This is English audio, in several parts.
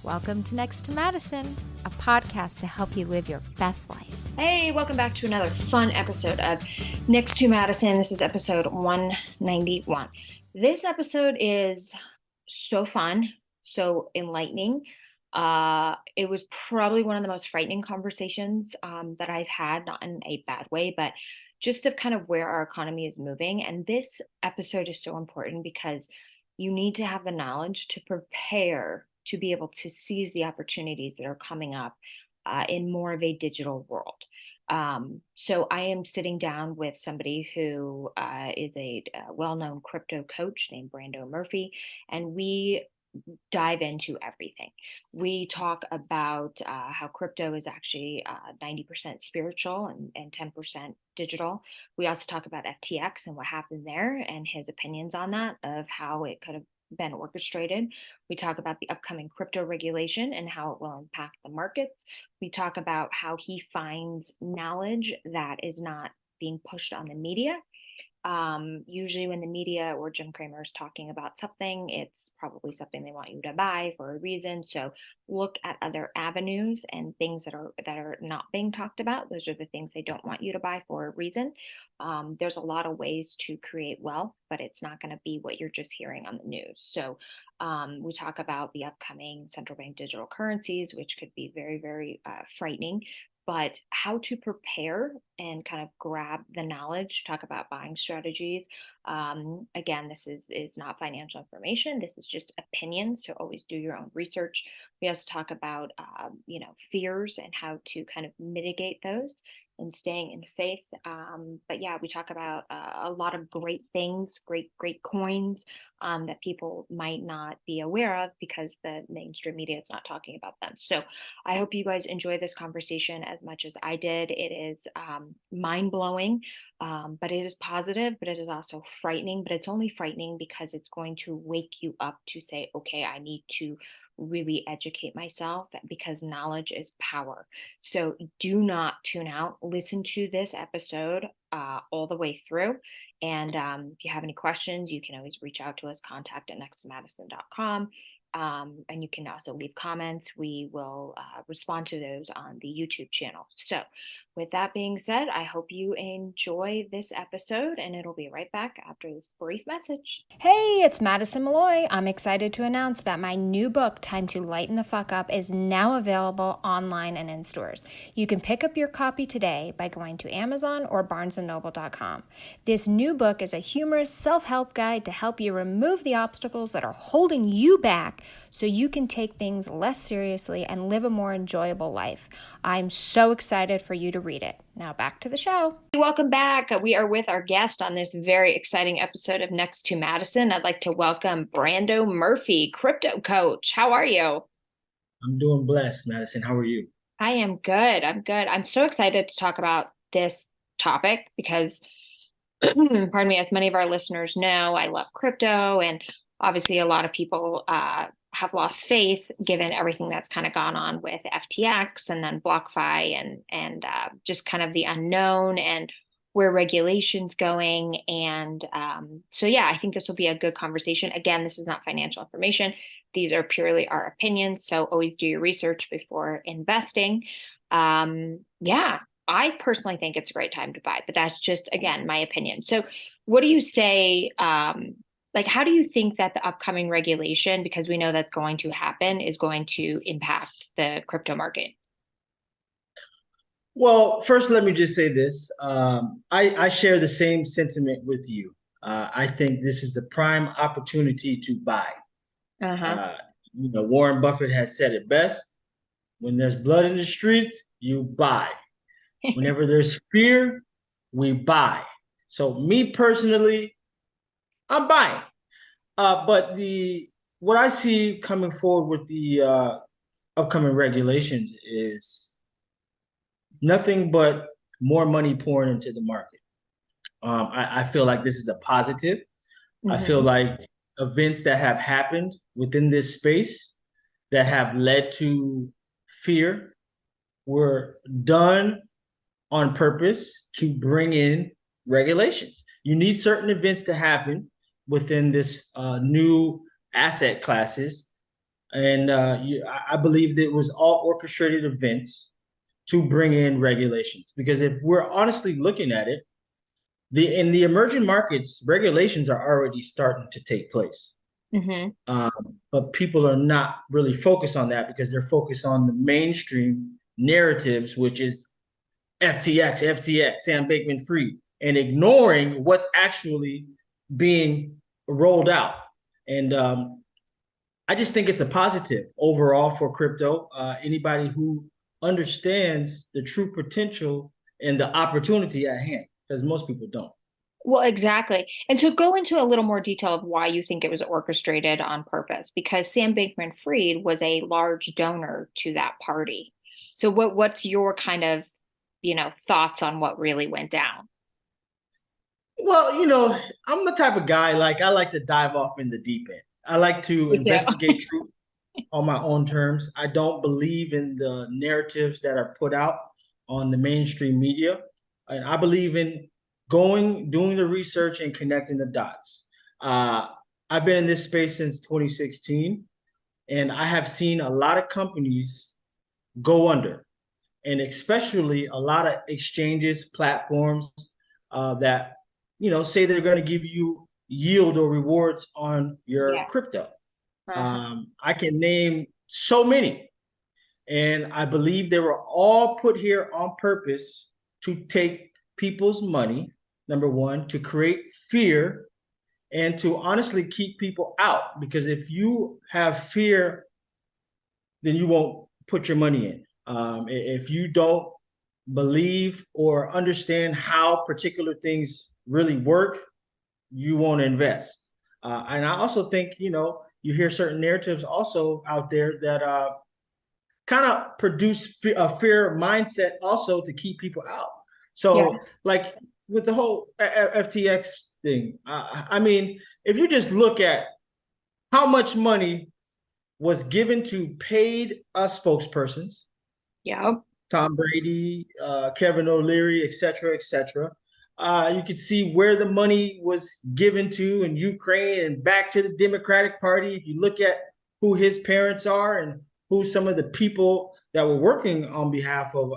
Welcome to Next to Madison, a podcast to help you live your best life. Hey, welcome back to another fun episode of Next to Madison. This is episode 191. This episode is so fun, so enlightening. It was probably one of the most frightening conversations that I've had, not in a bad way, but just of kind of where our economy is moving. And this episode is so important because you need to have the knowledge to prepare to be able to seize the opportunities that are coming up in more of a digital world. So I am sitting down with somebody who is a well-known crypto coach named Brando Murphy, and we dive into everything. We talk about how crypto is actually 90% spiritual and 10% digital. We also talk about FTX and what happened there and his opinions on that, of how it could have been orchestrated. We talk about the upcoming crypto regulation and how it will impact the markets. We talk about how he finds knowledge that is not being pushed on the media. Usually when the media or Jim Cramer is talking about something, it's probably something they want you to buy for a reason. So look at other avenues and things that are not being talked about. Those are the things they don't want you to buy for a reason. There's a lot of ways to create wealth, but it's not going to be what you're just hearing on the news. So we talk about the upcoming central bank digital currencies, which could be very, very frightening, but how to prepare and kind of grab the knowledge, talk about buying strategies. Again, this is not financial information. This is just opinions. So always do your own research. We also talk about, fears and how to kind of mitigate those and staying in faith. But yeah, we talk about a lot of great things, great coins that people might not be aware of because the mainstream media is not talking about them. So I hope you guys enjoy this conversation as much as I did. It is mind-blowing, but it is positive, but it is also frightening. But it's only frightening because it's going to wake you up to say, okay, I need to really educate myself because knowledge is power. So do not tune out. Listen to this episode all the way through. And if you have any questions, you can always reach out to us, contact@nextmadison.com. And you can also leave comments. We will respond to those on the YouTube channel. So with that being said, I hope you enjoy this episode, and it'll be right back after this brief message. Hey, it's Madison Malloy. I'm excited to announce that my new book, Time to Lighten the Fuck Up, is now available online and in stores. You can pick up your copy today by going to Amazon or barnesandnoble.com. This new book is a humorous self-help guide to help you remove the obstacles that are holding you back so you can take things less seriously and live a more enjoyable life. I'm so excited for you to read it. Now back to the show. Welcome back. We are with our guest on this very exciting episode of Next to Madison. I'd like to welcome Brando Murphy, crypto coach. How are you? I'm doing blessed, Madison. How are you? I am good. I'm so excited to talk about this topic because, pardon me, as many of our listeners know, I love crypto, and obviously a lot of people have lost faith given everything that's kind of gone on with FTX and then BlockFi and just kind of the unknown and where regulation's going. And so, yeah, I think this will be a good conversation. Again, this is not financial information. These are purely our opinions. So always do your research before investing. Yeah, I personally think it's a great time to buy, but that's just, again, my opinion. So what do you say? How do you think that the upcoming regulation, because we know that's going to happen, is going to impact the crypto market? Well, first, let me just say this. I share the same sentiment with you. I think this is the prime opportunity to buy. Uh-huh. Warren Buffett has said it best. When there's blood in the streets, you buy. Whenever there's fear, we buy. So me personally, I'm buying. But what I see coming forward with the upcoming regulations is nothing but more money pouring into the market. I feel like this is a positive. Mm-hmm. I feel like events that have happened within this space that have led to fear were done on purpose to bring in regulations. You need certain events to happen within this new asset classes And I believe that it was all orchestrated events to bring in regulations. Because if we're honestly looking at it, in the emerging markets, regulations are already starting to take place. Mm-hmm. But people are not really focused on that because they're focused on the mainstream narratives, which is FTX, FTX, Sam Bankman Fried, and ignoring what's actually being rolled out. And I just think it's a positive overall for crypto. Anybody who understands the true potential and the opportunity at hand, because most people don't. Well, exactly. And to go into a little more detail of why you think it was orchestrated on purpose, because Sam Bankman-Fried was a large donor to that party. So what's your kind of, thoughts on what really went down? Well, I'm the type of guy, like, I like to dive off in the deep end. I like to Me too. investigate truth on my own terms. I don't believe in the narratives that are put out on the mainstream media. And I believe in doing the research and connecting the dots. Uh, I've been in this space since 2016, and I have seen a lot of companies go under, and especially a lot of exchanges, platforms that say they're going to give you yield or rewards on your Yeah. crypto. Uh-huh. I can name so many, and I believe they were all put here on purpose to take people's money. Number one, to create fear and to honestly keep people out. Because if you have fear, then you won't put your money in. If you don't believe or understand how particular things really work, you won't invest. And I also think, you hear certain narratives also out there that kind of produce a fear mindset also to keep people out. Yeah. So, like with the whole FTX thing, I mean, if you just look at how much money was given to paid spokespersons, Yeah. Tom Brady, Kevin O'Leary, et cetera, et cetera. You could see where the money was given to in Ukraine and back to the Democratic Party. If you look at who his parents are and who some of the people that were working on behalf of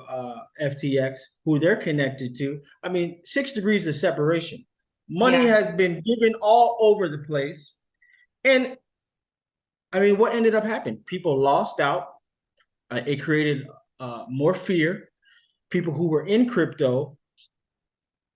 FTX, who they're connected to, I mean, 6 degrees of separation. Money Yeah. has been given all over the place. And I mean, what ended up happening? People lost out. It created more fear. People who were in crypto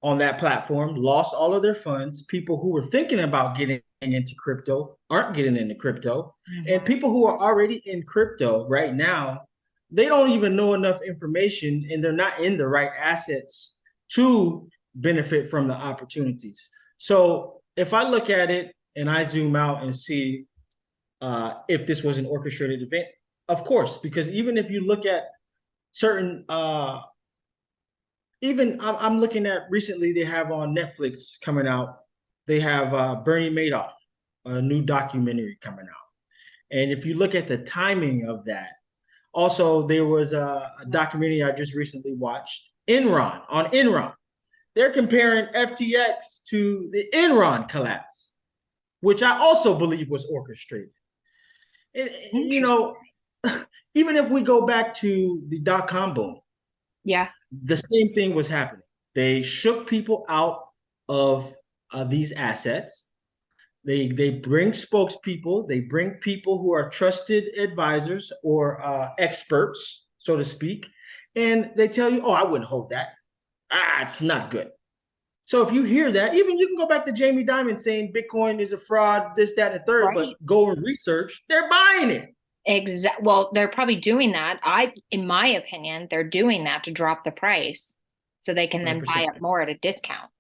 on that platform lost all of their funds. People who were thinking about getting into crypto aren't getting into crypto. And Mm-hmm. people who are already in crypto right now, they don't even know enough information and they're not in the right assets to benefit from the opportunities. So if I look at it and I zoom out and see if this was an orchestrated event, of course, because even if you look at certain even I'm looking at recently they have on Netflix coming out. They have Bernie Madoff, a new documentary coming out. And if you look at the timing of that, also there was a documentary I just recently watched, Enron. They're comparing FTX to the Enron collapse, which I also believe was orchestrated. And, Interesting. even if we go back to the dot-com boom, Yeah. the same thing was happening. They shook people out of these assets. They bring spokespeople. They bring people who are trusted advisors or experts, so to speak, and they tell you, "Oh, I wouldn't hold that. It's not good." So if you hear that, even you can go back to Jamie Dimon saying Bitcoin is a fraud, this, that, and the third, but Right. go and research. They're buying it. Well, they're probably doing that. In my opinion, they're doing that to drop the price so they can then buy 100%. up more at a discount.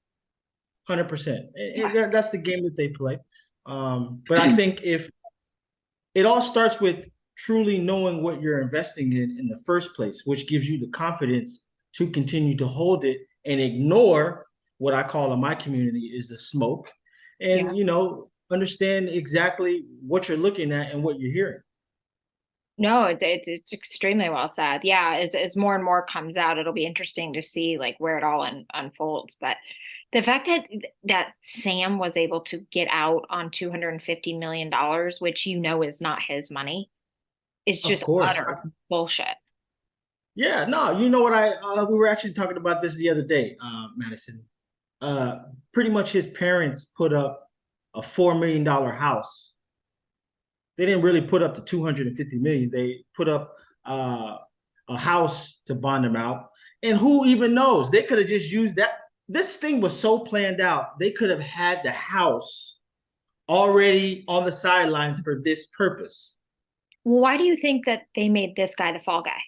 100%. Yeah. That's the game that they play. But I think if it all starts with truly knowing what you're investing in the first place, which gives you the confidence to continue to hold it and ignore what I call in my community is the smoke, Yeah. and understand exactly what you're looking at and what you're hearing. No, it's extremely well said. Yeah, as more and more comes out, it'll be interesting to see like where it all unfolds. But the fact that Sam was able to get out on $250 million, which is not his money, is Of just course. utter bullshit. Yeah, no, you know what we were actually talking about this the other day, Madison. Uh Pretty much his parents put up a $4 million house. They didn't really put up the 250 million. They put up a house to bond them out. And who even knows? They could have just used that. This thing was so planned out. They could have had the house already on the sidelines for this purpose. Well, why do you think that they made this guy the fall guy?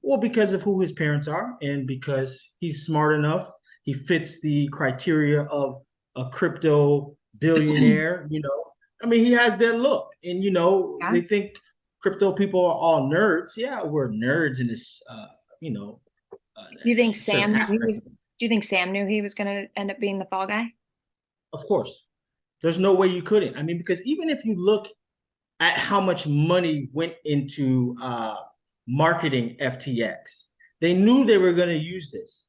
Well, because of who his parents are and because he's smart enough. He fits the criteria of a crypto billionaire, you know. I mean, he has that look. And, you know, Yeah. they think crypto people are all nerds. Yeah, we're nerds in this, you know, Do you think certain Sam knew he aspect. was, do you think Sam knew he was going to end up being the fall guy? Of course, there's no way you couldn't. I mean, because even if you look at how much money went into marketing FTX, they knew they were going to use this.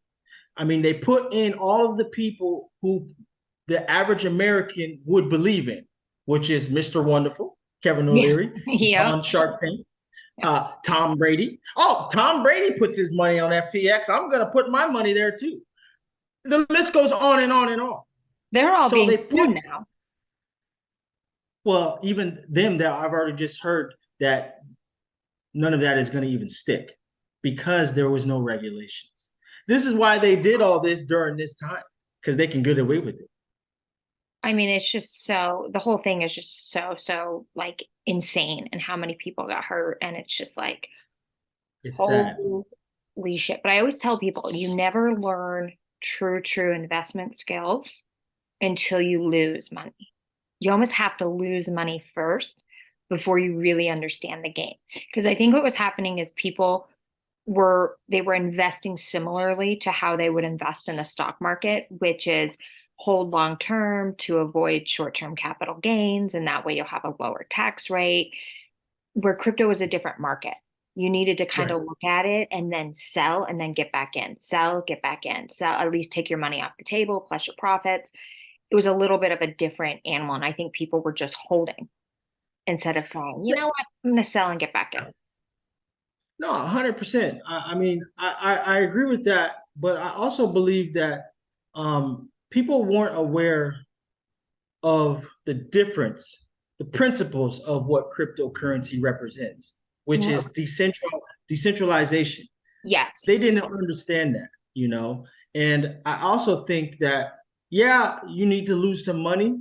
I mean, they put in all of the people who the average American would believe in, which is Mr. Wonderful, Kevin Yeah. O'Leary, Yep. on Shark Tank, Tom Brady. Oh, Tom Brady puts his money on FTX. I'm going to put my money there too. The list goes on and on and on. They're all So being they put, sued now. well, even them, that I've already just heard that none of that is going to even stick because there was no regulations. This is why they did all this during this time because they can get away with it. I mean, it's just so, the whole thing is just so like insane and how many people got hurt. And it's just like, It's sad. holy shit. But I always tell people, you never learn true investment skills until you lose money. You almost have to lose money first before you really understand the game. Because I think what was happening is people they were investing similarly to how they would invest in the stock market, which is hold long term to avoid short term capital gains. And that way you'll have a lower tax rate. Where crypto is a different market. You needed to kind Right. of look at it and then sell and then get back in, sell, get back in, sell, at least take your money off the table plus your profits. It was a little bit of a different animal. And I think people were just holding instead of saying, you Yeah. know what, I'm going to sell and get back in. No, 100%. I mean, I agree with that, but I also believe that people weren't aware of the difference, the principles of what cryptocurrency represents, which No. is decentralization. Yes. They didn't understand that, you know. And I also think that, yeah, you need to lose some money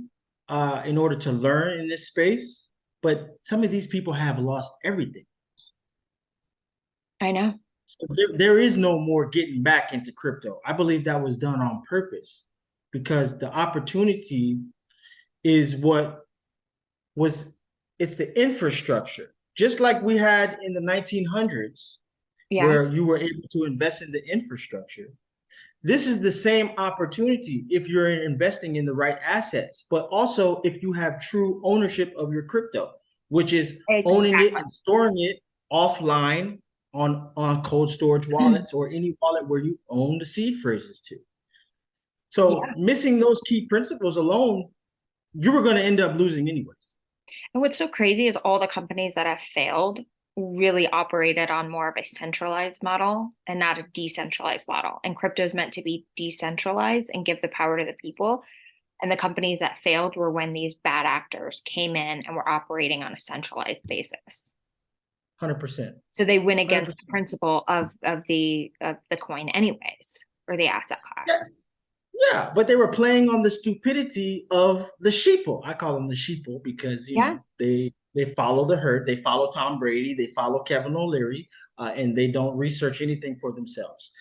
in order to learn in this space, but some of these people have lost everything. I know. So there is no more getting back into crypto. I believe that was done on purpose because the opportunity is what was, it's the infrastructure. Just like we had in the 1900s, Yeah. where you were able to invest in the infrastructure. This is the same opportunity if you're investing in the right assets, but also if you have true ownership of your crypto, which is owning it Exactly. and storing it offline on cold storage wallets or any wallet where you own the seed phrases to. So Yeah. missing those key principles alone, you were going to end up losing anyways. And what's so crazy is all the companies that have failed really operated on more of a centralized model and not a decentralized model. And crypto is meant to be decentralized and give the power to the people. And the companies that failed were when these bad actors came in and were operating on a centralized basis. 100%. So they went against 100%. the principle of the coin anyways, or the asset class. Yes. Yeah, but they were playing on the stupidity of the sheeple. I call them the sheeple because you Yeah. know they follow the herd, they follow Tom Brady, they follow Kevin O'Leary, and they don't research anything for themselves.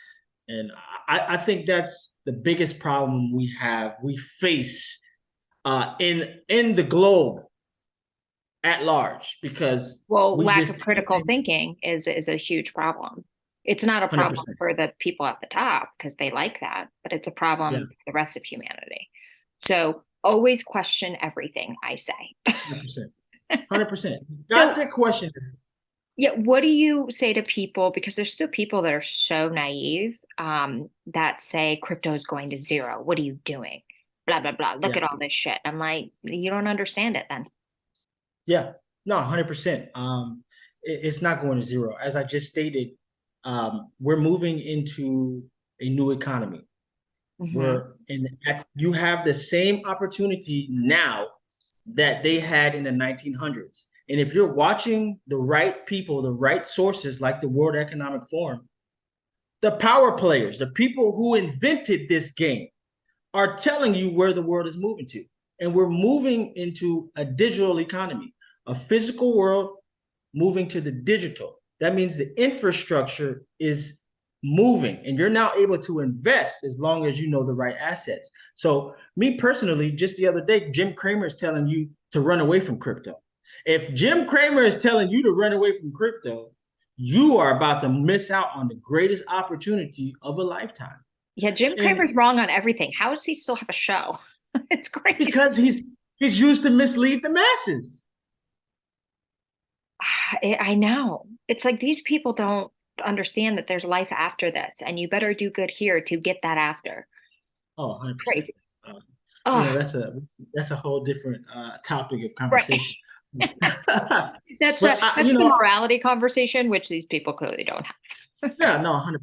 And I think that's the biggest problem we face in the globe at large because Well, we lack of just critical thinking is a huge problem. It's not a problem 100%. for the people at the top because they like that, but it's a problem Yeah, for the rest of humanity. So always question everything I say. 100%. 100%. Got So that question. yeah, what do you say to people? Because there's still people that are so naive that say crypto is going to zero. What are you doing? Blah, blah, blah. Look Yeah. at all this shit. I'm like, you don't understand it then. Yeah, no, 100%. it's not going to zero. As I just stated, we're moving into a new economy. You have the same opportunity now that they had in the 1900s. And if you're watching the right people, the right sources like the World Economic Forum, the power players, the people who invented this game are telling you where the world is moving to. And we're moving into a digital economy, a physical world moving to the digital. That means the infrastructure is moving and you're now able to invest as long as you know the right assets. So me personally, just the other day, Jim Cramer is telling you to run away from crypto. If Jim Cramer is telling you to run away from crypto, you are about to miss out on the greatest opportunity of a lifetime. Yeah, Jim Cramer's wrong on everything. How does he still have a show? It's crazy. Because he's used to mislead the masses. I know. It's like these people don't understand that there's life after this, and you better do good here to get that after. Oh, 100%. Crazy. That's a whole different topic of conversation. Right. That's the morality conversation, which these people clearly don't have. Yeah, no, 100%.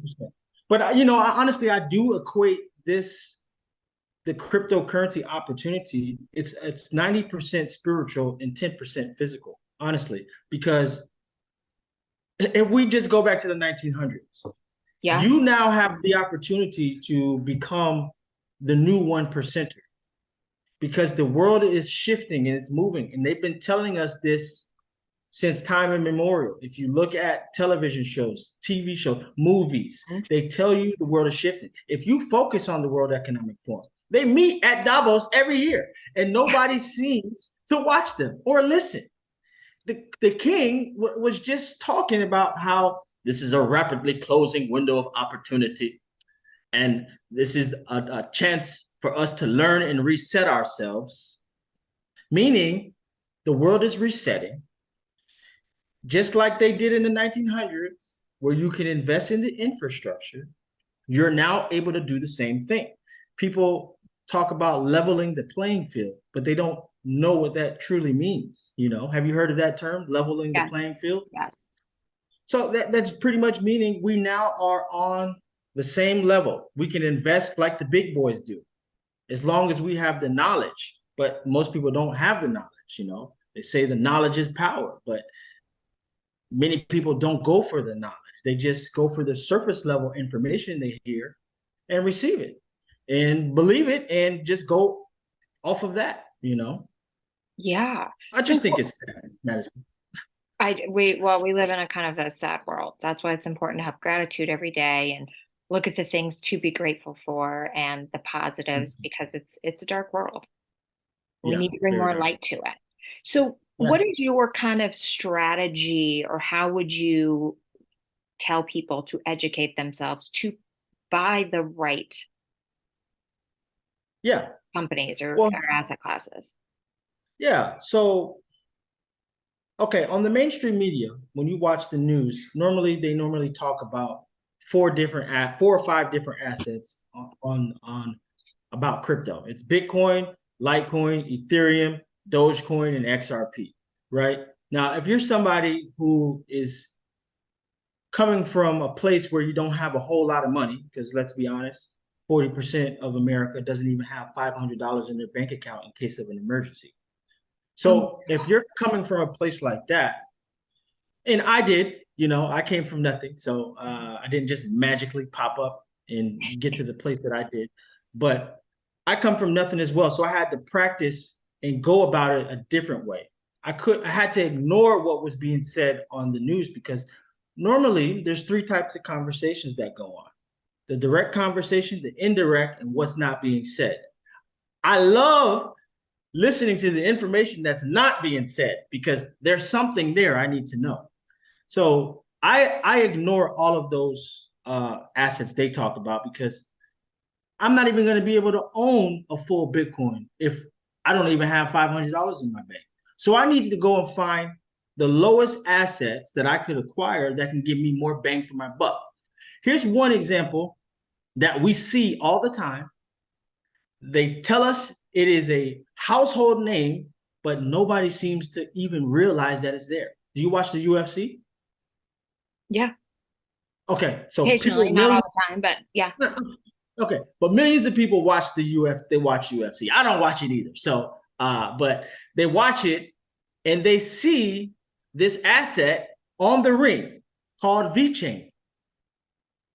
But honestly, I do equate the cryptocurrency opportunity. It's 90% spiritual and 10% physical, honestly, because if we just go back to the 1900s, you now have the opportunity to become the new 1%er because the world is shifting and it's moving. And they've been telling us this since time immemorial. If you look at television shows, TV shows, movies, they tell you the world is shifting. If you focus on the World Economic Forum, they meet at Davos every year and nobody seems to watch them or listen. The king was just talking about how this is a rapidly closing window of opportunity. And this is a chance for us to learn and reset ourselves, meaning the world is resetting, just like they did in the 1900s, where you can invest in the infrastructure. You're now able to do the same thing. People talk about leveling the playing field, but they don't know what that truly means. Have you heard of that term, leveling the playing field? Yes. So that's pretty much meaning we now are on the same level. We can invest like the big boys do, as long as we have the knowledge. But most people don't have the knowledge. They say the knowledge is power, but many people don't go for the knowledge. They just go for the surface level information they hear and receive it and believe it and just go off of that. Yeah. I just think it's sad, Madison. We live in a kind of a sad world. That's why it's important to have gratitude every day and look at the things to be grateful for and the positives, because it's a dark world. We need to bring more light to it. So what is your kind of strategy, or how would you tell people to educate themselves to buy the right companies or asset classes? Yeah. So, okay, on the mainstream media, when you watch the news, they normally talk about 4 or 5 different assets on about crypto. It's Bitcoin, Litecoin, Ethereum, Dogecoin, and XRP, right? Now, if you're somebody who is coming from a place where you don't have a whole lot of money, because let's be honest, 40% of America doesn't even have $500 in their bank account in case of an emergency. So if you're coming from a place like that, and I did, I came from nothing. So I didn't just magically pop up and get to the place that I did, but I come from nothing as well. So I had to practice and go about it a different way. I had to ignore what was being said on the news, because normally there's 3 types of conversations that go on: the direct conversation, the indirect, and what's not being said. I love listening to the information that's not being said, because there's something there I need to know. So I ignore all of those assets they talk about, because I'm not even going to be able to own a full Bitcoin if I don't even have $500 in my bank. So I needed to go and find the lowest assets that I could acquire that can give me more bang for my buck. Here's one example that we see all the time. They tell us it is a household name, but nobody seems to even realize that it's there. Do you watch the UFC? Yeah. Okay, so people, Occasionally, not all millions. the time, but yeah. Okay, but millions of people watch the They watch UFC. I don't watch it either. So, but they watch it and they see this asset on the ring called VeChain.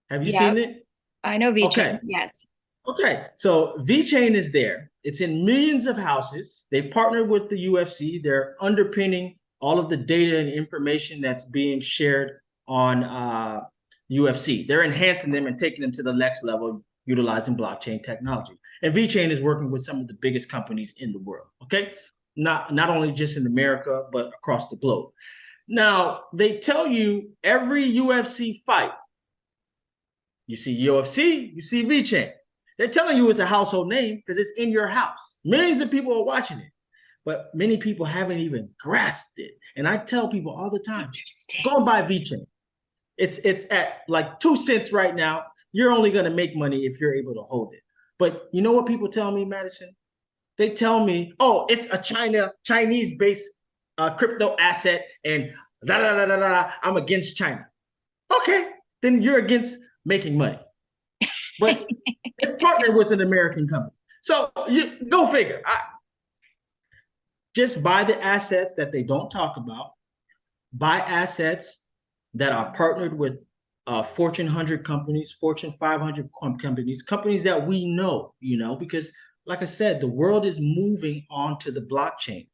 Have you Yeah. seen it? I know VeChain. Okay. Yes. Okay. So VeChain is there. It's in millions of houses. They partnered with the UFC. They're underpinning all of the data and information that's being shared on UFC. They're enhancing them and taking them to the next level utilizing blockchain technology. And VeChain is working with some of the biggest companies in the world. Okay. Not only just in America, but across the globe. Now, they tell you every UFC fight, you see UFC, you see VeChain. They're telling you it's a household name because it's in your house. Millions of people are watching it, but many people haven't even grasped it. And I tell people all the time, go and buy VeChain. It's at like 2 cents right now. You're only going to make money if you're able to hold it. But you know what people tell me, Madison? They tell me, oh, it's a Chinese-based crypto asset, and da da da da da. I'm against China. Okay, then you're against making money. But it's partnered with an American company. So you go figure. Just buy the assets that they don't talk about. Buy assets that are partnered with Fortune 100 companies, Fortune 500 companies, companies that we know, because like I said, the world is moving onto the blockchain.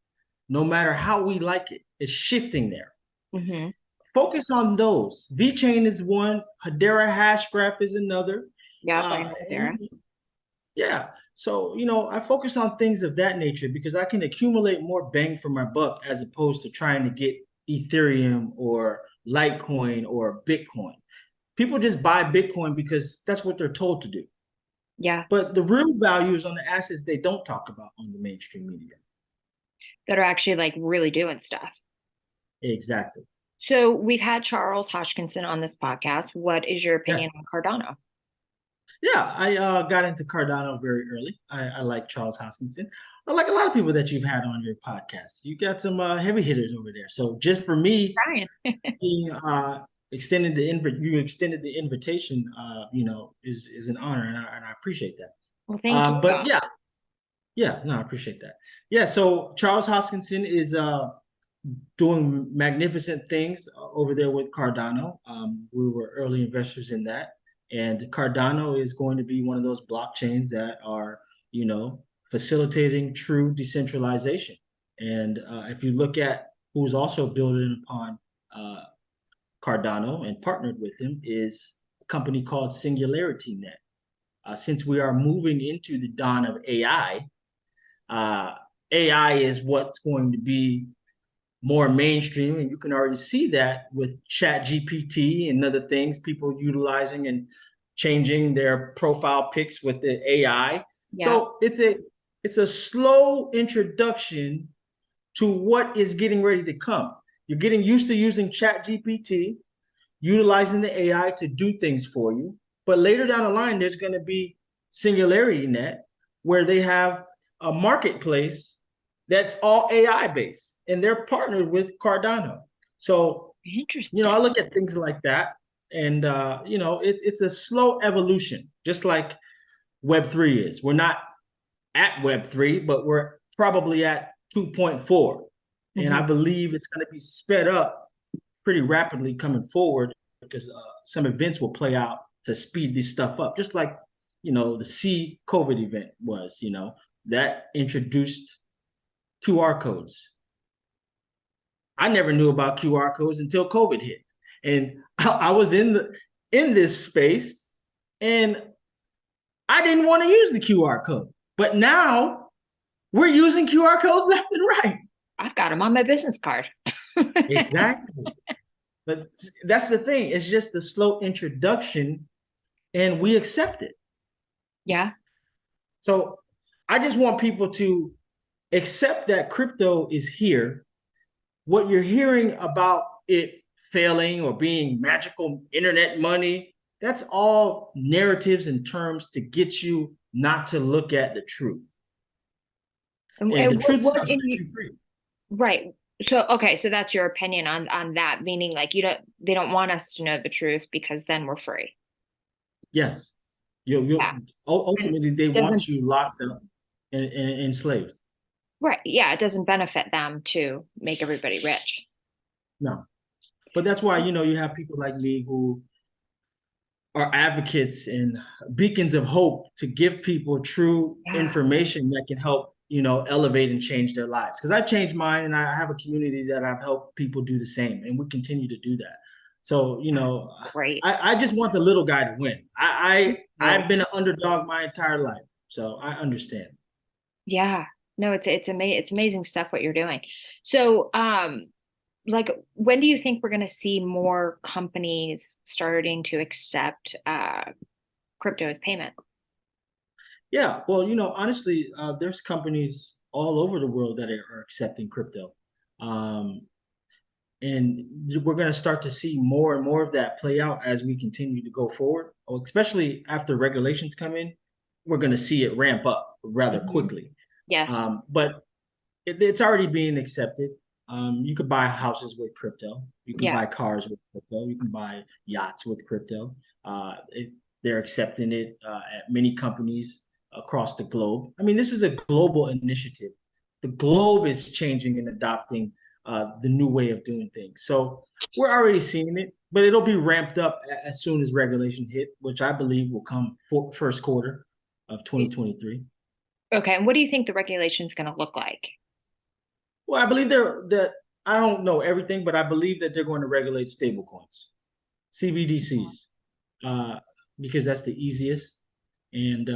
No matter how we like it, it's shifting there. Mm-hmm. Focus on those. VeChain is one. Hedera Hashgraph is another. Yep, I know Hedera. Yeah. So, I focus on things of that nature because I can accumulate more bang for my buck as opposed to trying to get Ethereum or Litecoin or Bitcoin. People just buy Bitcoin because that's what they're told to do. Yeah. But the real value is on the assets they don't talk about on the mainstream media. That are actually like really doing stuff. Exactly. So we've had Charles Hoskinson on this podcast. What is your opinion Yes. on Cardano? Yeah, I got into Cardano very early. I like Charles Hoskinson. I like a lot of people that you've had on your podcast. You got some heavy hitters over there. So just for me, being extended you extended the invitation, is an honor, and I appreciate that. Well, thank you. But no, I appreciate that. Yeah, so Charles Hoskinson is doing magnificent things over there with Cardano. We were early investors in that. And Cardano is going to be one of those blockchains that are, facilitating true decentralization. And if you look at who's also building upon Cardano and partnered with him is a company called SingularityNet. Since we are moving into the dawn of AI, AI is what's going to be more mainstream, and you can already see that with Chat GPT and other things, people utilizing and changing their profile pics with the AI. Yeah. So it's a slow introduction to what is getting ready to come. You're getting used to using Chat GPT, utilizing the AI to do things for you. But later down the line, there's going to be SingularityNet, where they have a marketplace that's all AI based, and they're partnered with Cardano. So, interesting. I look at things like that, and it's a slow evolution, just like Web3 is. We're not at Web3, but we're probably at 2.4, and I believe it's going to be sped up pretty rapidly coming forward because some events will play out to speed this stuff up, just like the C COVID event was. That introduced QR codes. I never knew about QR codes until COVID hit, and I was in this space, and I didn't want to use the QR code. But now we're using QR codes left and right. I've got them on my business card. Exactly. But that's the thing. It's just the slow introduction, and we accept it. Yeah. So I just want people to accept that crypto is here. What you're hearing about it failing or being magical internet money, that's all narratives and terms to get you not to look at the truth. And the truth sets you free. Right. So, okay. So that's your opinion on that, meaning like they don't want us to know the truth because then we're free. Yes. You Yeah. ultimately they It doesn't, want you locked up and enslaved. right. Yeah. It doesn't benefit them to make everybody rich. No. But that's why, you have people like me who are advocates and beacons of hope to give people true Yeah. information that can help, elevate and change their lives. Because I've changed mine and I have a community that I've helped people do the same. And we continue to do that. So, Great. I just want the little guy to win. No. I've been an underdog my entire life. So I understand. Yeah. No, it's amazing stuff what you're doing. So, like, when do you think we're going to see more companies starting to accept crypto as payment? Yeah, well, honestly, there's companies all over the world that are accepting crypto. Um, and we're going to start to see more and more of that play out as we continue to go forward, especially after regulations come in. We're going to see it ramp up rather Mhm. quickly. Yes. But it's already being accepted. You could buy houses with crypto. You can Yeah. buy cars with crypto. You can buy yachts with crypto. They're accepting it at many companies across the globe. I mean, this is a global initiative. The globe is changing and adopting the new way of doing things. So we're already seeing it, but it'll be ramped up as soon as regulation hit, which I believe will come first quarter of 2023. Okay. And what do you think the regulation is going to look like? Well, I believe that I don't know everything, but I believe that they're going to regulate stablecoins, CBDCs, uh, because that's the easiest. And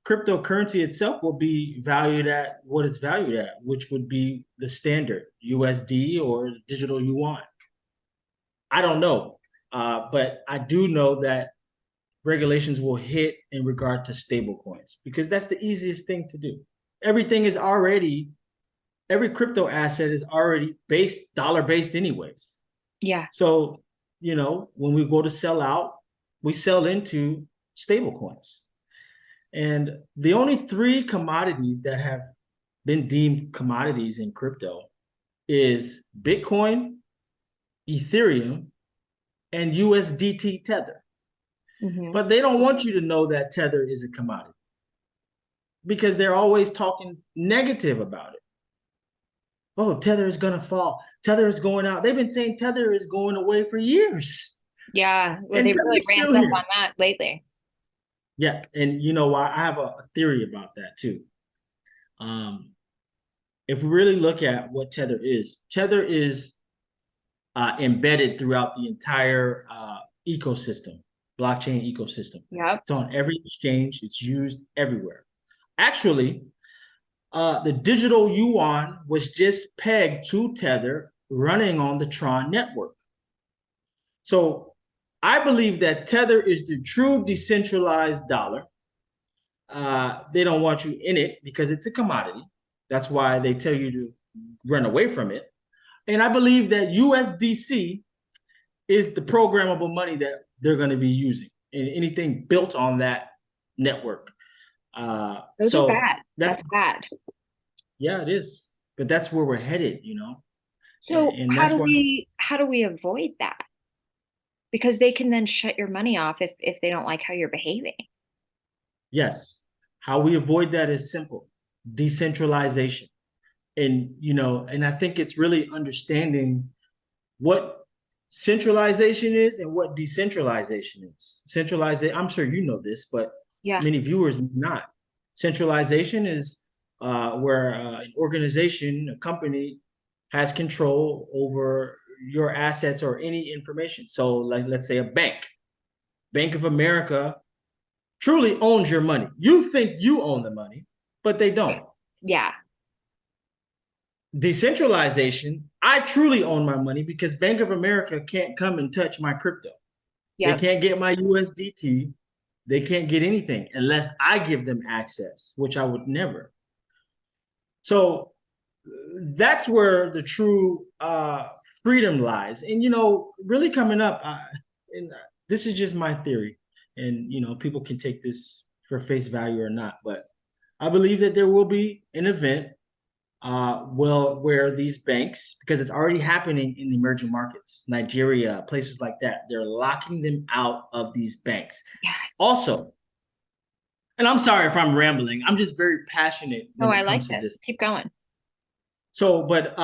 cryptocurrency itself will be valued at what it's valued at, which would be the standard USD or digital yuan. I don't know, but I do know that regulations will hit in regard to stablecoins because that's the easiest thing to do. Everything is already every crypto asset is already dollar based anyways. Yeah. So, when we go to sell out, we sell into stable coins. And the only three commodities that have been deemed commodities in crypto is Bitcoin, Ethereum, and USDT Tether. Hmm. But they don't want you to know that Tether is a commodity because they're always talking negative about it. Oh, Tether is going to fall. Tether is going out. They've been saying Tether is going away for years. Yeah. Well, And they Tether really is ramped still up on here. that lately. Yeah. And you know what? I have a theory about that too. Um, if we really look at what Tether is embedded throughout the entire ecosystem, blockchain ecosystem. Yep. It's on every exchange, it's used everywhere. Actually, the digital yuan was just pegged to Tether running on the Tron network. So I believe that Tether is the true decentralized dollar. They don't want you in it because it's a commodity. That's why they tell you to run away from it. And I believe that USDC is the programmable money that they're going to be using, and anything built on that network. Those are So bad. that's That's bad. yeah, it is. But that's where we're headed. So And that's why how do we avoid that? Because they can then shut your money off if they don't like how you're behaving. yes, how we avoid that is simple: decentralization. And I think it's really understanding what centralization is and what decentralization is. Centralization, I'm sure you know this, but Yeah. many viewers may not. Centralization is where an organization, a company, has control over your assets or any information. So, like, let's say a bank, Bank of America truly owns your money. You think you own the money, but they don't. Yeah. Decentralization, I truly own my money because Bank of America can't come and touch my crypto. They Yep. can't get my USDT. They can't get anything unless I give them access, which I would never. So that's where the true freedom lies. And really coming up, and this is just my theory, and people can take this for face value or not, but I believe that there will be an event where these banks, because it's already happening in the emerging markets, Nigeria, places like that, they're locking them out of these banks. Yes. Also, and I'm sorry if I'm rambling, I'm just very passionate when I it like comes to this. this. Keep going. So, but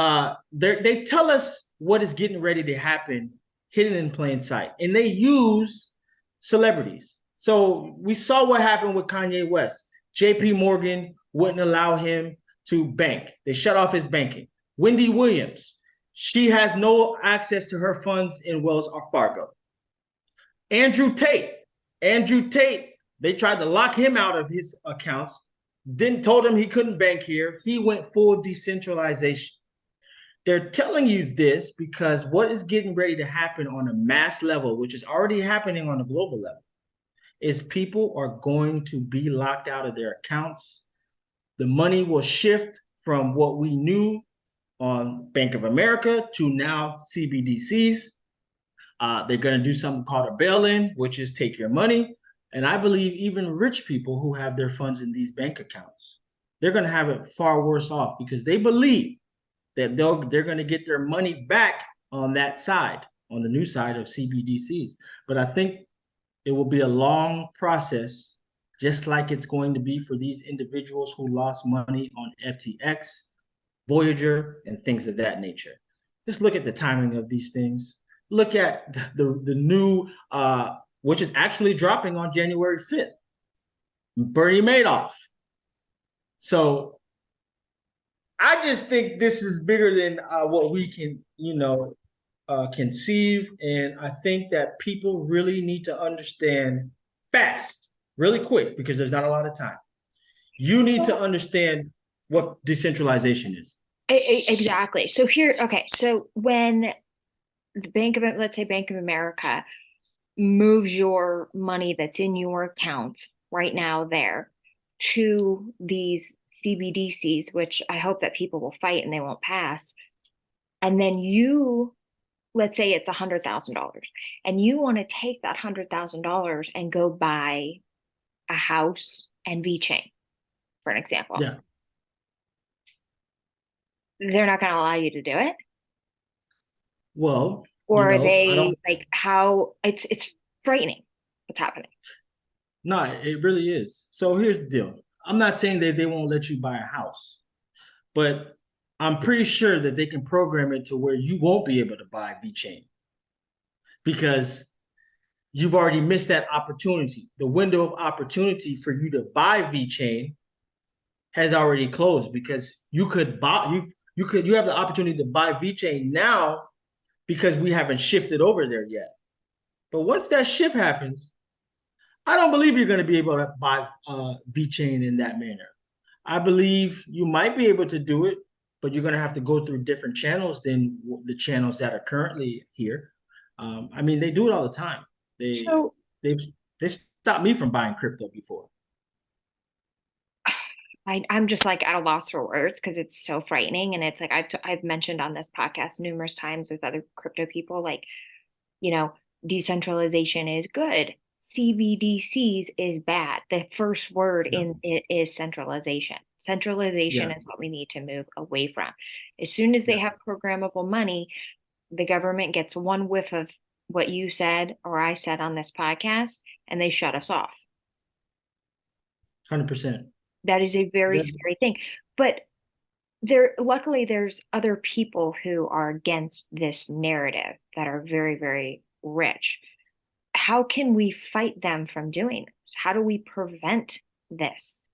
they tell us what is getting ready to happen, hidden in plain sight, and they use celebrities. So we saw what happened with Kanye West. J.P. Morgan wouldn't allow him to bank. They shut off his banking. Wendy Williams, she has no access to her funds in Wells Fargo. Andrew Tate, Andrew Tate, they tried to lock him out of his accounts. Didn't told him he couldn't bank here. He went full decentralization. They're telling you this because what is getting ready to happen on a mass level, which is already happening on a global level, is people are going to be locked out of their accounts. The money will shift from what we knew on Bank of America to now CBDCs. They're going to do something called a bail-in, which is take your money. And I believe even rich people who have their funds in these bank accounts, they're going to have it far worse off because they believe that they're going to get their money back on that side, on the new side of CBDCs. But I think it will be a long process, just like it's going to be for these individuals who lost money on FTX, Voyager, and things of that nature. Just look at the timing of these things. Look at the new, which is actually dropping on January 5th, Bernie Madoff. So I just think this is bigger than what we can, conceive. And I think that people really need to understand fast, really quick, because there's not a lot of time. You need to understand what decentralization is. Exactly. So here, okay. So when let's say Bank of America moves your money that's in your account right now there to these CBDCs, which I hope that people will fight and they won't pass. And then let's say it's $100,000 and you want to take that $100,000 and go buy a house and VeChain, for an example. Yeah. They're not going to allow you to do it. Well, Or are they like how it's frightening what's happening? No, it really is. So here's the deal. I'm not saying that they won't let you buy a house, but I'm pretty sure that they can program it to where you won't be able to buy VeChain because you've already missed that opportunity. The window of opportunity for you to buy VeChain has already closed because you could buy you have the opportunity to buy VeChain now because we haven't shifted over there yet. But once that shift happens, I don't believe you're going to be able to buy VeChain in that manner. I believe you might be able to do it, but you're going to have to go through different channels than the channels that are currently here. I mean, they do it all the time. They've stopped me from buying crypto before. I'm just like at a loss for words because it's so frightening. And it's like I've mentioned on this podcast numerous times with other crypto people, like, decentralization is good. CBDCs is bad. The first word in it is centralization. Centralization is what we need to move away from. As soon as they have programmable money, the government gets one whiff of what you said or I said on this podcast, and they shut us off. 100%. That is a very scary thing. But luckily there's other people who are against this narrative that are very, very rich. How can we fight them from doing this? How do we prevent this?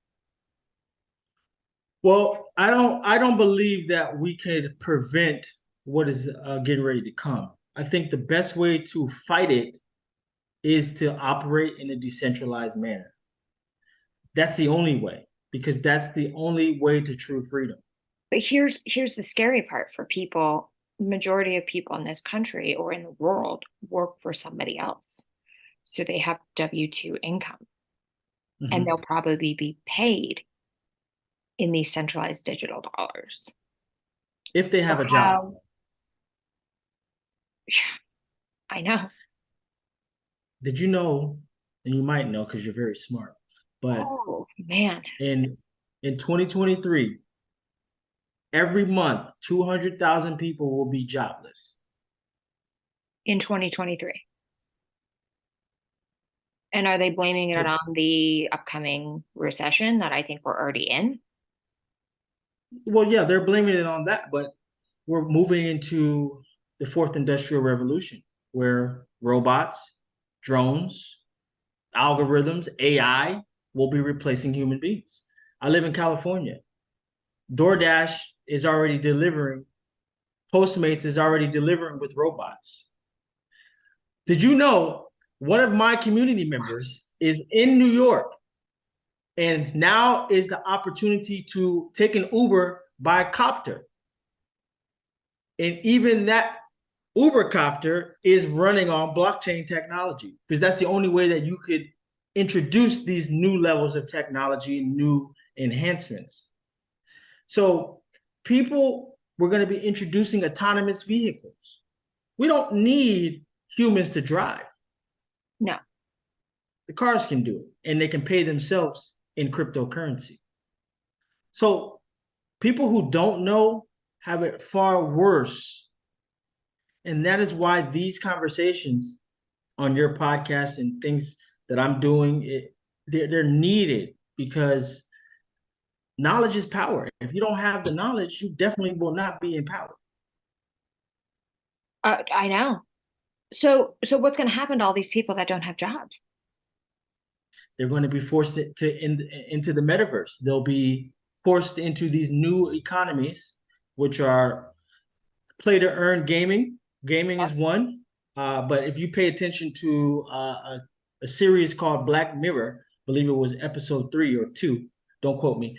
Well, I don't believe that we could prevent what is getting ready to come. I think the best way to fight it is to operate in a decentralized manner. That's the only way, because that's the only way to true freedom. But here's the scary part for people. Majority of people in this country or in the world work for somebody else. So they have W-2 income. Mm-hmm. And they'll probably be paid in these centralized digital dollars. If they have a job. Yeah, I know. Did you know, and you might know because you're very smart, but oh man, in 2023, Every month, 200,000 people will be jobless. In 2023. And are they blaming it Yeah. on the upcoming recession that I think we're already in? Well, yeah, they're blaming it on that, but we're moving into the fourth industrial revolution where robots, drones, algorithms, AI will be replacing human beings. I live in California. DoorDash is already delivering, Postmates is already delivering with robots. Did you know one of my community members is in New York and now is the opportunity to take an Uber by copter? And even that Uber copter is running on blockchain technology because that's the only way that you could introduce these new levels of technology, new enhancements. So people, we're going to be introducing autonomous vehicles. We don't need humans to drive. No. The cars can do it, and they can pay themselves in cryptocurrency. So people who don't know have it far worse. And that is why these conversations on your podcast and things that I'm doing, they're needed because knowledge is power. If you don't have the knowledge, you definitely will not be empowered. I know. So what's going to happen to all these people that don't have jobs? They're going to be forced into the metaverse. They'll be forced into these new economies, which are play to earn gaming. Gaming is one. But if you pay attention to a series called Black Mirror, I believe it was episode 3 or 2, don't quote me.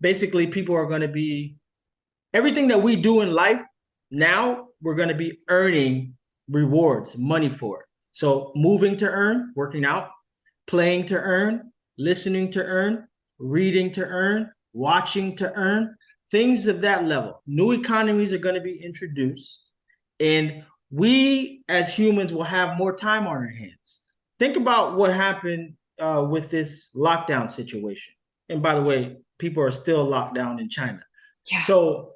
Basically, people are going to be everything that we do in life now, we're going to be earning rewards, money for it. So moving to earn, working out, playing to earn, listening to earn, reading to earn, watching to earn, things of that level. New economies are going to be introduced, and we as humans will have more time on our hands. Think about what happened with this lockdown situation. And by the way, people are still locked down in China. Yeah. So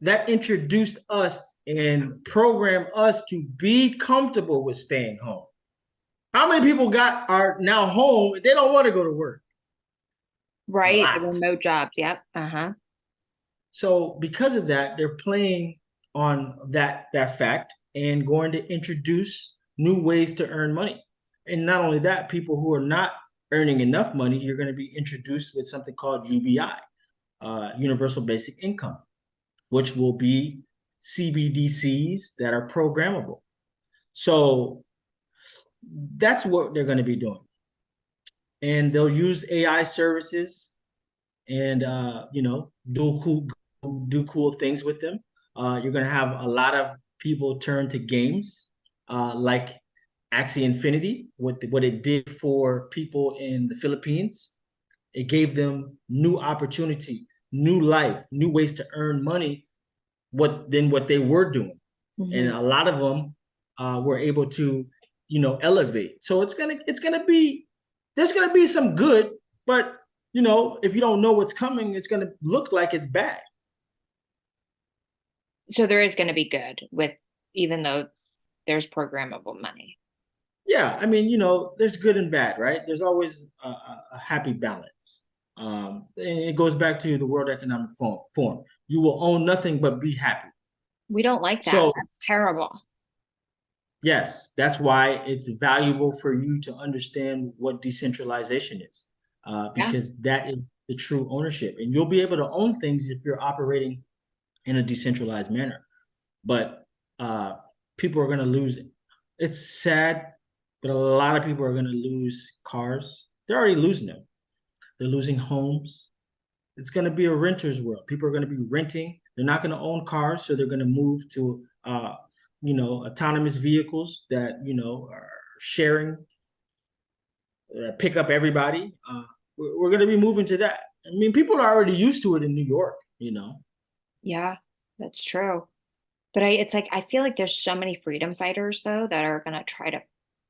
that introduced us and programmed us to be comfortable with staying home. How many people are now home? They don't want to go to work. Right. The A lot. remote jobs. Yep. Uh-huh. So because of that, they're playing on that fact and going to introduce new ways to earn money. And not only that, people who are not earning enough money, you're going to be introduced with something called UBI, Universal Basic Income, which will be CBDCs that are programmable. So that's what they're going to be doing. And they'll use AI services and do cool things with them. You're going to have a lot of people turn to games like Axie Infinity, what it did for people in the Philippines. It gave them new opportunity, new life, new ways to earn money what they were doing. Mm-hmm. And a lot of them were able to, elevate. So it's gonna be there's gonna be some good, but if you don't know what's coming, it's gonna look like it's bad. So there is going to be good with, even though there's programmable money. Yeah, I mean, there's good and bad, right? There's always a happy balance. And it goes back to the World Economic Forum. You will own nothing but be happy. We don't like that. So, that's terrible. Yes, that's why it's valuable for you to understand what decentralization is, because that is the true ownership. And you'll be able to own things if you're operating in a decentralized manner. But people are going to lose it. It's sad, but a lot of people are going to lose cars. They're already losing them. They're losing homes. It's going to be a renter's world. People are going to be renting. They're not going to own cars, so they're going to move to autonomous vehicles that are sharing, pick up everybody. We're going to be moving to that. I mean, people are already used to it in New York. Yeah, that's true. But it's like I feel like there's so many freedom fighters though that are going to try to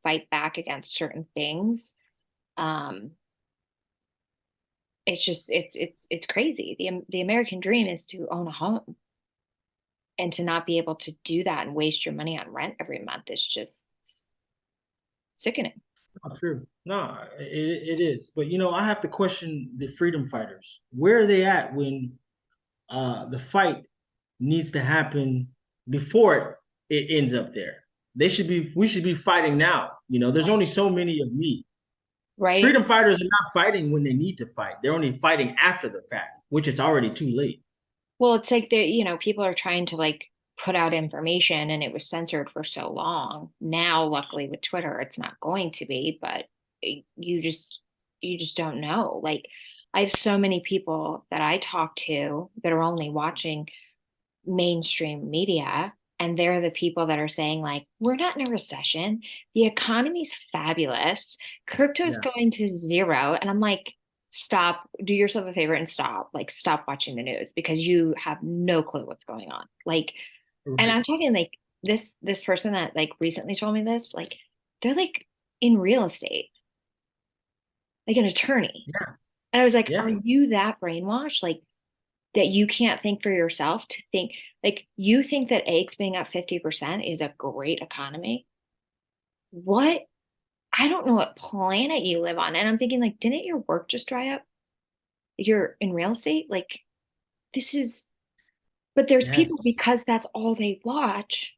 fight back against certain things. And it's crazy. The American dream is to own a home, and to not be able to do that and waste your money on rent every month is just sickening. Not true. No, it is. But I have to question the freedom fighters. Where are they at when the fight needs to happen before it ends up there? We should be fighting now. There's only so many of me. Right. Freedom fighters are not fighting when they need to fight. They're only fighting after the fact, which is already too late. Well, it's like people are trying to like put out information and it was censored for so long. Now, luckily with Twitter, it's not going to be, but you just don't know. Like I have so many people that I talk to that are only watching mainstream media, and they're the people that are saying like, we're not in a recession, the economy's fabulous, crypto's Yeah. going to zero. And I'm like, stop, do yourself a favor and stop watching the news, because you have no clue what's going on. Like, and Right. I'm talking like this person that like recently told me this, like they're like in real estate, like an attorney. Yeah. And I was like, are Yeah. you that brainwashed? Like that you can't think for yourself to think, like you think that eggs being up 50% is a great economy? What? I don't know what planet you live on. And I'm thinking like, didn't your work just dry up? You're in real estate? Like this is, but there's people, Yes. because that's all they watch,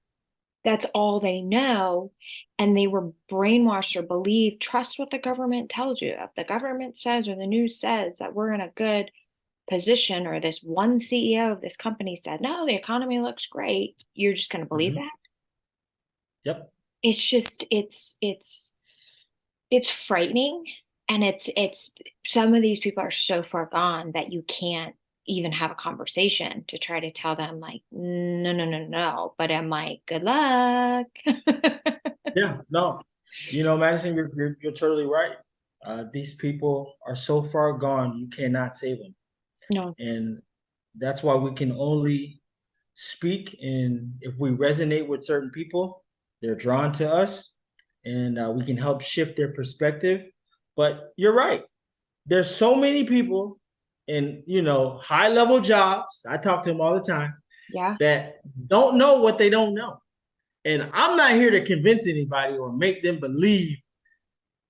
that's all they know, and they were brainwashed or believe, trust what the government tells you. If the government says or the news says that we're in a good position, or this one CEO of this company said, no, the economy looks great, you're just going to believe Hmm. that? Yep. It's just it's frightening. And it's some of these people are so far gone that you can't even have a conversation to try to tell them like, no, no, no, no. But I'm like, good luck. Yeah. No. Madison, you're totally right. These people are so far gone, you cannot save them. No. And that's why we can only speak. And if we resonate with certain people, they're drawn to us, and we can help shift their perspective. But you're right. There's so many people in, high level jobs. I talk to them all the time Yeah. that don't know what they don't know. And I'm not here to convince anybody or make them believe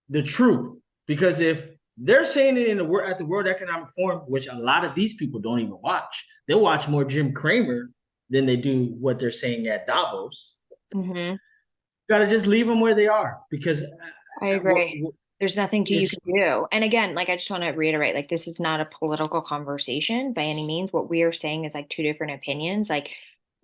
the truth. Because if they're saying it at the World Economic Forum, which a lot of these people don't even watch, they'll watch more Jim Cramer than they do what they're saying at Davos. Mm-hmm. Got to just leave them where they are, because I agree. There's nothing you it's can do. And again, like I just want to reiterate, like this is not a political conversation by any means. What we are saying is like two different opinions. Like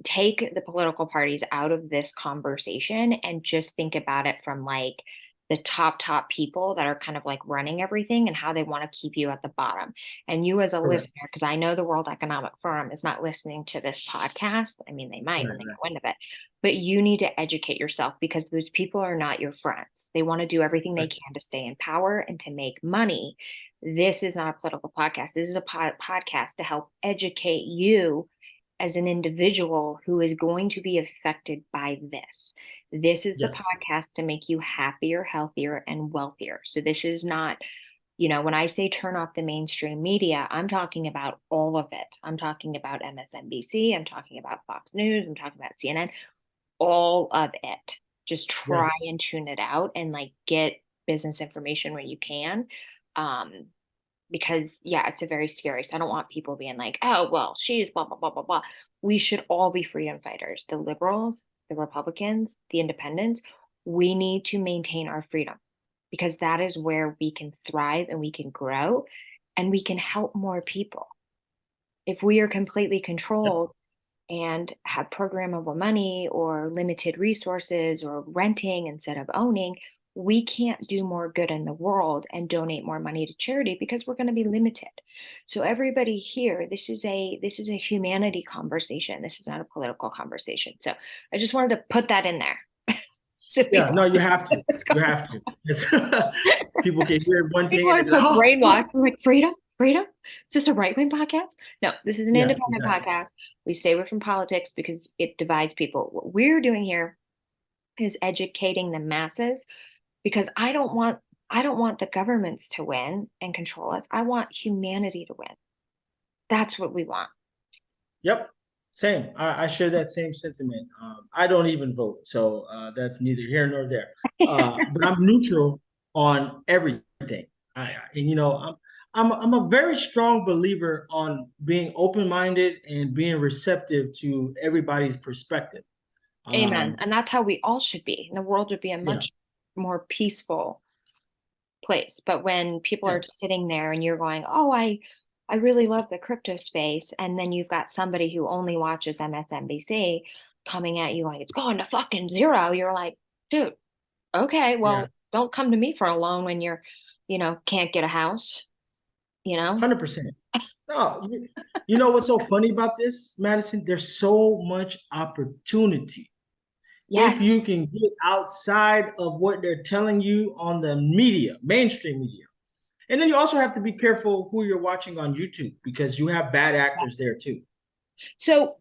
take the political parties out of this conversation and just think about it from like the top people that are kind of like running everything and how they want to keep you at the bottom. And you as a correct. listener, because I know the World Economic Forum is not listening to this podcast. I mean, they might when Right, they right. get wind of it, but you need to educate yourself, because those people are not your friends. They want to do everything they Right. can to stay in power and to make money. This is not a political podcast. This is a podcast to help educate you as an individual who is going to be affected by this. This is the Yes. podcast to make you happier, healthier, and wealthier. So this is not, when I say turn off the mainstream media, I'm talking about all of it. I'm talking about MSNBC. I'm talking about Fox News. I'm talking about CNN, all of it. Just Yeah. try and tune it out and like get business information where you can. Um, because yeah, it's a very scary. So I don't want people being like, oh, well, she's blah, blah, blah, blah, blah. We should all be freedom fighters. The liberals, the Republicans, the independents, we need to maintain our freedom, because that is where we can thrive and we can grow and we can help more people. If we are completely Yep. controlled and have programmable money or limited resources or renting instead of owning, we can't do more good in the world and donate more money to charity, because we're going to be limited. So everybody here, this is a humanity conversation. This is not a political conversation. So I just wanted to put that in there so Yeah. people No, you have understand to. what's You going have to. People can hear one People thing and are they're like, so oh, brainwashed. We're like, freedom, freedom. Is this a right wing podcast? No, this is an yes, independent exactly. podcast. We stay away from politics because it divides people. What we're doing here is educating the masses, because I don't want I don't want the governments to win and control us. I want humanity to win. That's what we want. Yep. Same. I share that same sentiment. I don't even vote, so that's neither here nor there. But I'm neutral on everything. And I'm a very strong believer on being open minded and being receptive to everybody's perspective. Amen. And that's how we all should be. And the world would be a Yeah. much more peaceful place. But when people Yeah. are sitting there and you're going, "Oh, I really love the crypto space," and then you've got somebody who only watches MSNBC coming at you like it's going to fucking zero, you're like, dude, okay, Yeah. well, don't come to me for a loan when you're, can't get a house, 100%. No, you know what's so funny about this, Madison? There's so much opportunity. If Yes. you can get outside of what they're telling you on the media, mainstream media. And then you also have to be careful who you're watching on YouTube because you have bad actors there too. So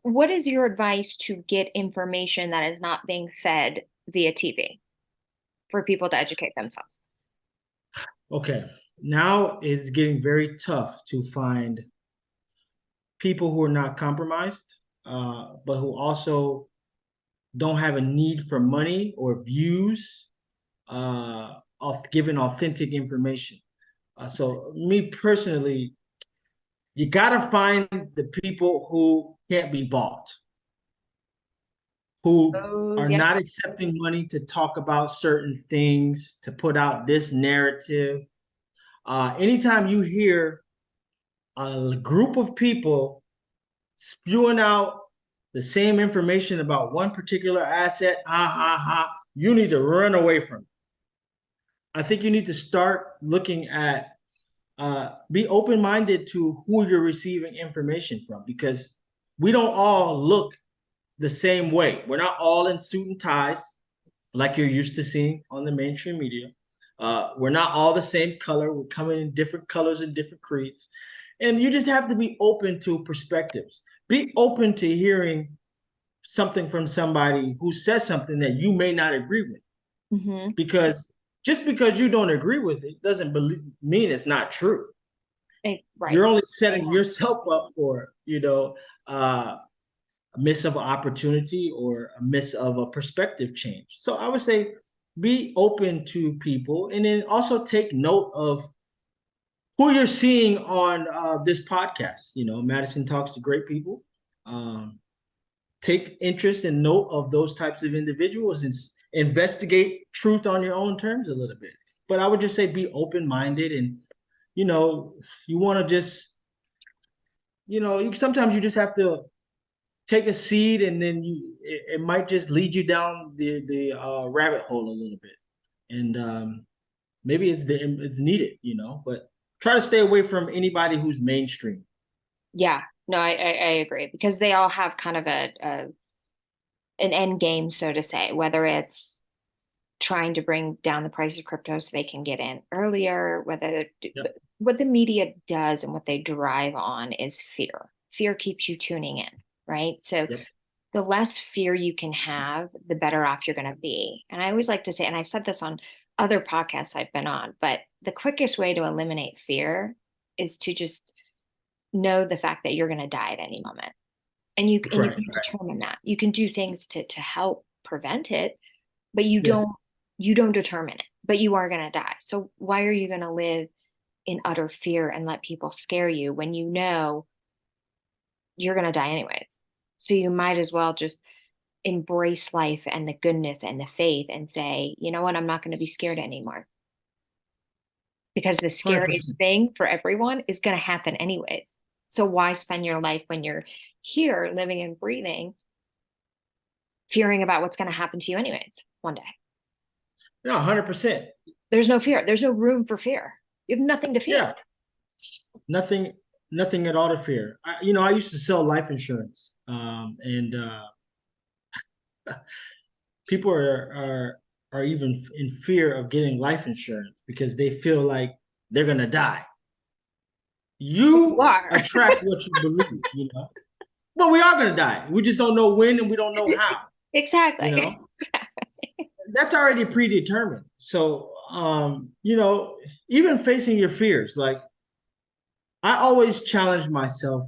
what is your advice to get information that is not being fed via TV for people to educate themselves? Okay. Now it's getting very tough to find people who are not compromised, but who also don't have a need for money or views of giving authentic information. So me personally, you gotta find the people who can't be bought, who Those, are yep. not accepting money to talk about certain things, to put out this narrative. Anytime you hear a group of people spewing out the same information about one particular asset, you need to run away from it. I think you need to start looking at be open-minded to who you're receiving information from, because we don't all look the same way. We're not all in suit and ties like you're used to seeing on the mainstream media. We're not all the same color. We're coming in different colors and different creeds. And you just have to be open to perspectives. Be open to hearing something from somebody who says something that you may not agree with. Mm-hmm. Because just because you don't agree with it doesn't mean it's not true. Right. You're only setting yourself up for, a miss of an opportunity or a miss of a perspective change. So I would say be open to people, and then also take note of who you're seeing on this podcast. Madison talks to great people. Take interest and note of those types of individuals and investigate truth on your own terms a little bit. But I would just say be open-minded, and you want to just sometimes you just have to take a seed, and then it might just lead you down the rabbit hole a little bit, and maybe it's needed, but try to stay away from anybody who's mainstream. Yeah, no, I agree, because they all have kind of an end game, so to say, whether it's trying to bring down the price of crypto so they can get in earlier, Yep. what the media does and what they drive on is fear. Fear keeps you tuning in, right? So Yep. the less fear you can have, the better off you're going to be. And I always like to say, and I've said this on other podcasts I've been on, but the quickest way to eliminate fear is to just know the fact that you're going to die at any moment. And you Right. can determine that. You can do things to help prevent it, but you Yeah. don't determine it. But you are going to die. So why are you going to live in utter fear and let people scare you when you know you're going to die anyways? So you might as well just embrace life and the goodness and the faith and say, you know what, I'm not going to be scared anymore. Because the 100%. scariest thing for everyone is going to happen anyways. So why spend your life when you're here living and breathing, fearing about what's going to happen to you anyways one day? No, 100%. There's no fear. There's no room for fear. You have nothing to fear. Yeah. Nothing at all to fear. I used to sell life insurance, and people are even in fear of getting life insurance because they feel like they're gonna die. You You are. attract what you believe. But we are gonna die. We just don't know when, and we don't know how. Exactly. That's already predetermined. So even facing your fears. Like I always challenge myself.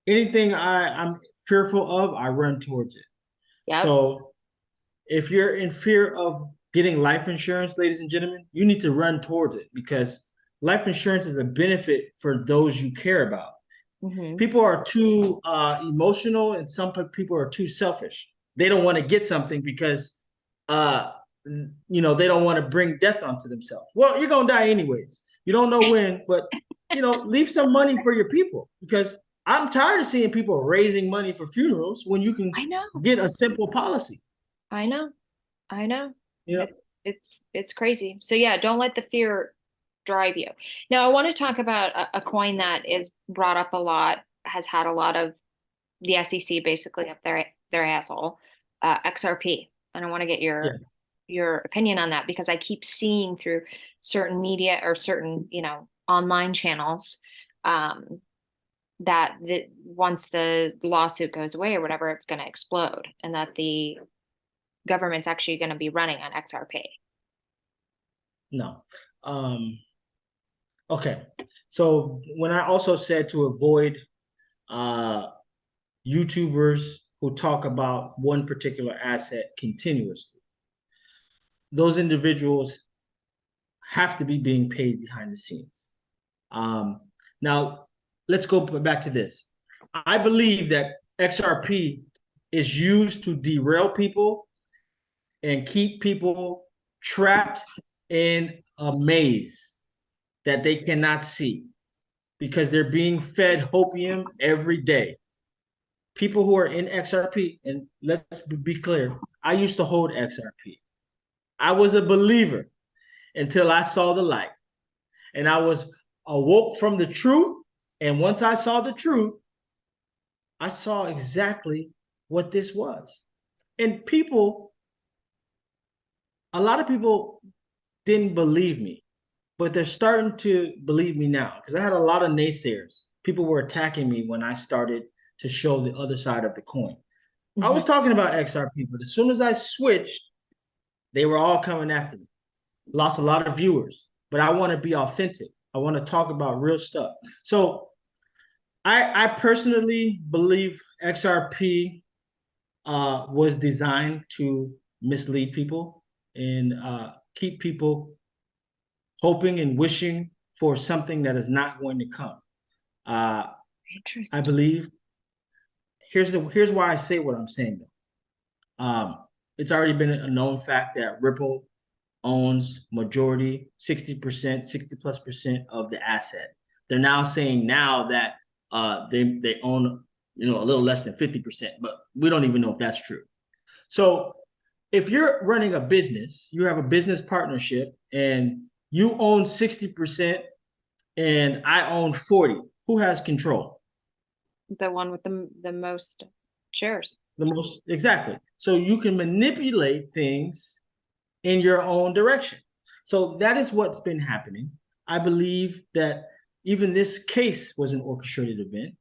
Anything I'm fearful of, I run towards it. Yep. So if you're in fear of getting life insurance, ladies and gentlemen, you need to run towards it because life insurance is a benefit for those you care about. Mm-hmm. People are too emotional, and some people are too selfish. They don't want to get something because, they don't want to bring death onto themselves. Well, you're gonna die anyways. You don't know when, but leave some money for your people because I'm tired of seeing people raising money for funerals when you can I know. get a simple policy. I know. I know. Yeah. It's crazy. So yeah, don't let the fear drive you. Now I want to talk about a coin that is brought up a lot, has had a lot of the SEC basically up their asshole, XRP. And I want to get Yeah. your opinion on that because I keep seeing through certain media or certain, online channels, that once the lawsuit goes away or whatever, it's going to explode and that the government's actually going to be running on XRP. No. Okay. So when I also said to avoid uh, YouTubers who talk about one particular asset continuously, those individuals have to be being paid behind the scenes. Now, let's go back to this. I believe that XRP is used to derail people and keep people trapped in a maze that they cannot see because they're being fed hopium every day. People who are in XRP, and let's be clear, I used to hold XRP. I was a believer until I saw the light and I was awoke from the truth. And once I saw the truth, I saw exactly what this was. And a lot of people didn't believe me, but they're starting to believe me now because I had a lot of naysayers. People were attacking me when I started to show the other side of the coin. I was talking about XRP, but as soon as I switched, they were all coming after me. Lost a lot of viewers, but I want to be authentic. I want to talk about real stuff. So I personally believe XRP was designed to mislead people and keep people hoping and wishing for something that is not going to come. I believe here's why I say what I'm saying though. It's already been a known fact that Ripple owns majority 60%, 60+% of the asset. They're now saying that they own a little less than 50%, but we don't even know if that's true. So if you're running a business, you have a business partnership and you own 60% and I own 40, who has control? The one with the most shares. The most, exactly. So you can manipulate things in your own direction. So that is what's been happening. I believe that even this case was an orchestrated event,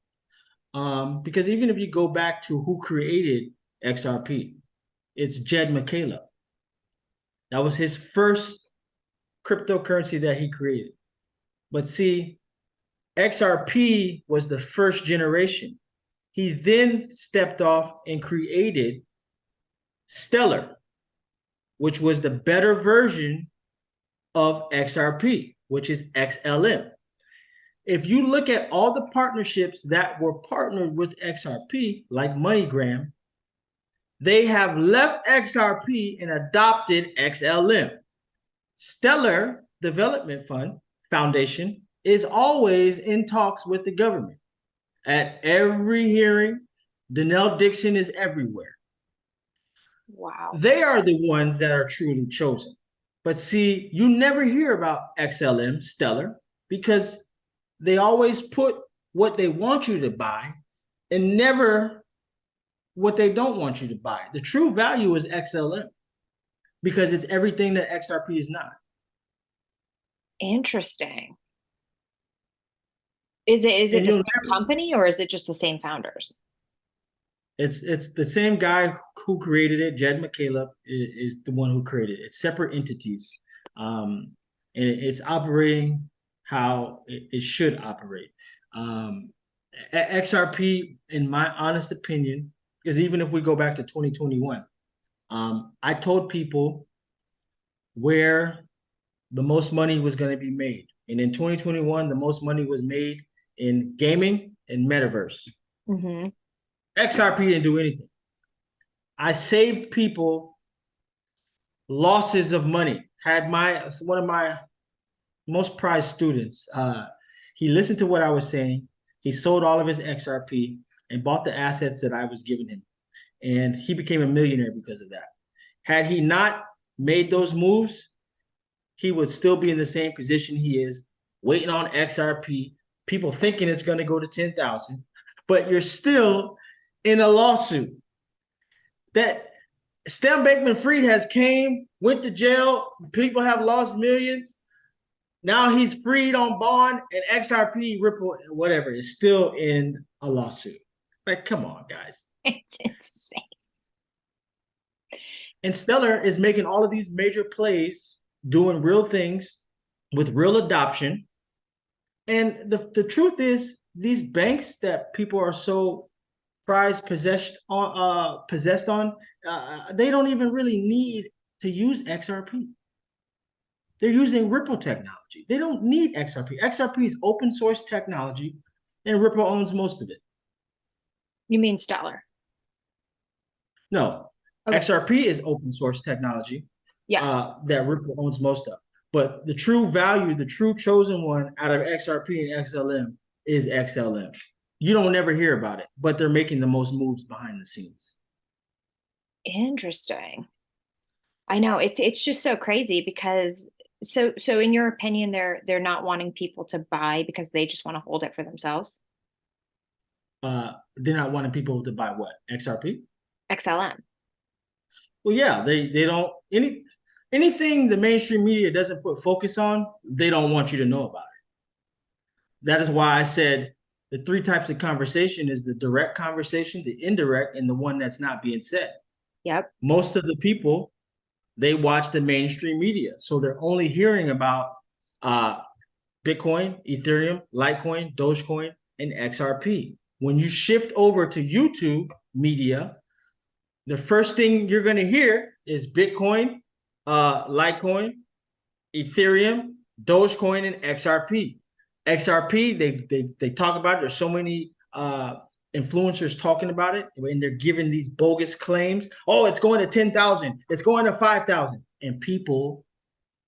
because even if you go back to who created XRP, it's Jed McCaleb. That was his first cryptocurrency that he created. But see, XRP was the first generation. He then stepped off and created Stellar, which was the better version of XRP, which is XLM. If you look at all the partnerships that were partnered with XRP, like MoneyGram, they have left XRP and adopted XLM. Stellar Development Foundation is always in talks with the government. At every hearing, Danelle Dixon is everywhere. Wow. They are the ones that are truly chosen. But see, you never hear about XLM, Stellar, because they always put what they want you to buy and never what they don't want you to buy. The true value is XLM because it's everything that XRP is not. Interesting. Is it the same company or is it just the same founders? It's the same guy who created it. Jed McCaleb is the one who created it. It's separate entities. and it's operating how it should operate. XRP, in my honest opinion, because even if we go back to 2021, I told people where the most money was going to be made. And in 2021, the most money was made in gaming and metaverse. Mm-hmm. XRP didn't do anything. I saved people losses of money. Had one of my most prized students. He listened to what I was saying. He sold all of his XRP and bought the assets that I was giving him. And he became a millionaire because of that. Had he not made those moves, he would still be in the same position he is, waiting on XRP, people thinking it's going to go to 10,000, but you're still in a lawsuit. That Stan Bankman-Fried has went to jail, people have lost millions. Now he's freed on bond, and XRP, Ripple, whatever, is still in a lawsuit. Like, come on, guys. It's insane. And Stellar is making all of these major plays, doing real things with real adoption. And the truth is, these banks that people are so possessed on, they don't even really need to use XRP. They're using Ripple technology. They don't need XRP. XRP is open source technology, and Ripple owns most of it. You mean Stellar? No, okay. XRP is open source technology. Yeah, that Ripple owns most of. But the true value, the true chosen one out of XRP and XLM is XLM. You don't ever hear about it, but they're making the most moves behind the scenes. interesting. I know it's just so crazy because so in your opinion, they're not wanting people to buy because they just want to hold it for themselves. They're not wanting people to buy what? XRP? XLM. Well, yeah, they don't anything the mainstream media doesn't put focus on, they don't want you to know about it. That is why I said the three types of conversation is the direct conversation, the indirect, and the one that's not being said. Yep. Most of the people, they watch the mainstream media, so they're only hearing about Bitcoin, Ethereum, Litecoin, Dogecoin, and XRP. When you shift over to YouTube media, the first thing you're going to hear is Bitcoin, Litecoin, Ethereum, Dogecoin, and XRP. XRP, they talk about it. There's so many influencers talking about it, and they're giving these bogus claims. Oh, it's going to 10,000. It's going to 5,000. And people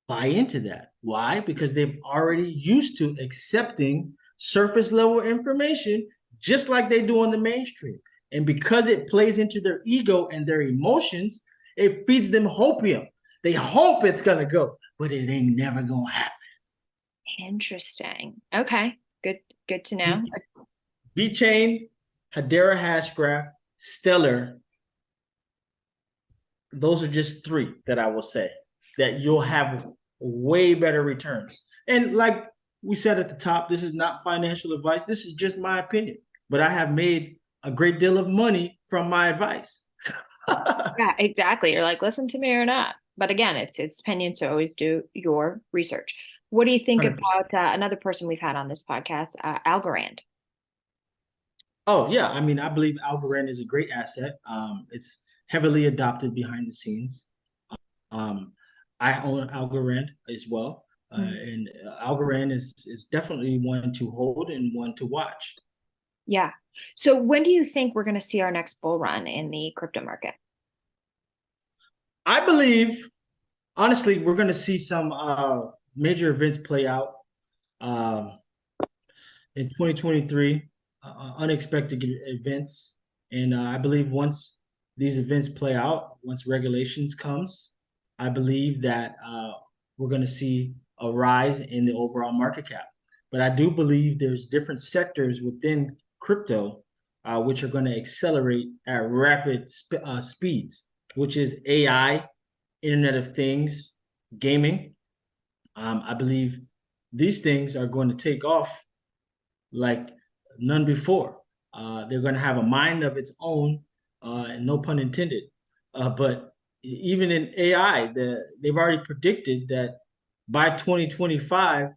buy into that. Why? Because they've already used to accepting surface level information just like they do on the mainstream. And because it plays into their ego and their emotions, it feeds them hopium. They hope it's going to go, but it ain't never going to happen. Interesting. Okay. Good to know. VeChain, Hedera Hashgraph, Stellar. Those are just three that I will say that you'll have way better returns. And like we said at the top, this is not financial advice. This is just my opinion. But I have made a great deal of money from my advice. Yeah, exactly. You're like, listen to me or not. But again, it's opinion, so always do your research. What do you think 100%. about another person we've had on this podcast, Algorand? Oh, yeah. I mean, I believe Algorand is a great asset. It's heavily adopted behind the scenes. I own Algorand as well. And Algorand is definitely one to hold and one to watch. Yeah. So when do you think we're going to see our next bull run in the crypto market? I believe, honestly, we're going to see some major events play out in 2023, unexpected events. And I believe once these events play out, once regulations comes, I believe that we're going to see a rise in the overall market cap. But I do believe there's different sectors within crypto which are going to accelerate at rapid speeds, which is AI, Internet of Things, gaming. I believe these things are going to take off like none before. They're going to have a mind of its own, and no pun intended. But even in AI, they've already predicted that by 2025,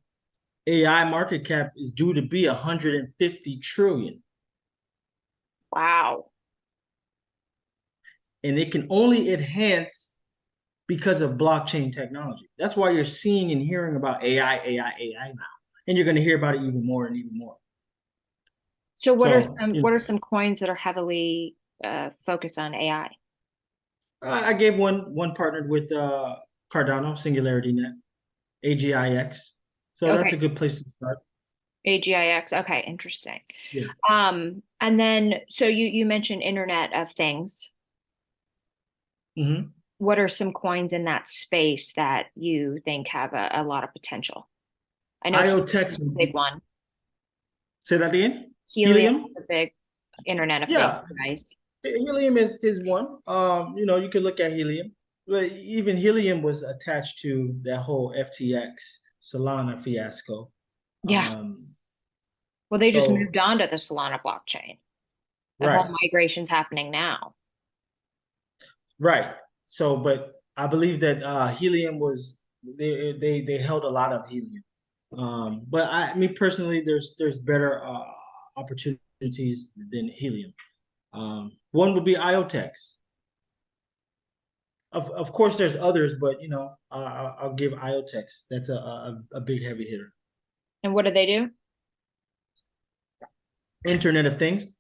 AI market cap is due to be 150 trillion. Wow. And it can only enhance because of blockchain technology. That's why you're seeing and hearing about AI now. And you're going to hear about it even more and even more. So So, what are some coins that are heavily focused on AI? I gave one partnered with Cardano, Singularity Net, AGIX. So that's a Okay, good place to start. AGIX. Okay, interesting. Yeah. And then so you mentioned Internet of Things. Hmm. What are some coins in that space that you think have a lot of potential? I know Helium IOTEX is a would big be, one. say that again? Helium Helium? is a big Internet of Things Yeah. device. Helium is one. You could look at helium. But even helium was attached to that whole FTX Solana fiasco. Yeah. Um, Well, they just so moved on to the Solana blockchain. That whole right, migration's happening now. right. So, but I believe that helium was they held a lot of helium. But me personally, there's better opportunities than helium. One would be IOTEX. Of course, there's others, but I'll give IOTEX. That's a big heavy hitter. And what do they do? Internet of Things.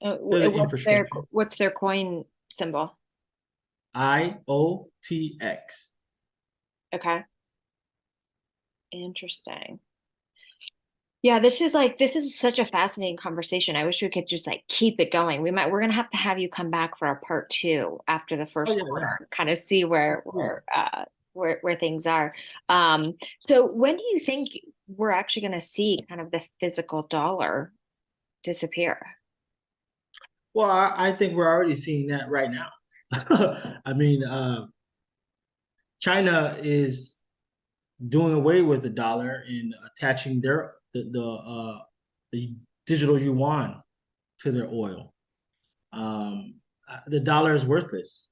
They're the infrastructure. What's their coin symbol? IOTX. Okay. Interesting. Yeah, this is such a fascinating conversation. I wish we could just like keep it going. We're gonna have to have you come back for a part two after the Oh first yeah, yeah. quarter, kind of see Absolutely. where things are. So when do you think we're actually gonna see kind of the physical dollar disappear? Well, I think we're already seeing that right now. I mean, China is doing away with the dollar and attaching the digital yuan to their oil. The dollar is worthless.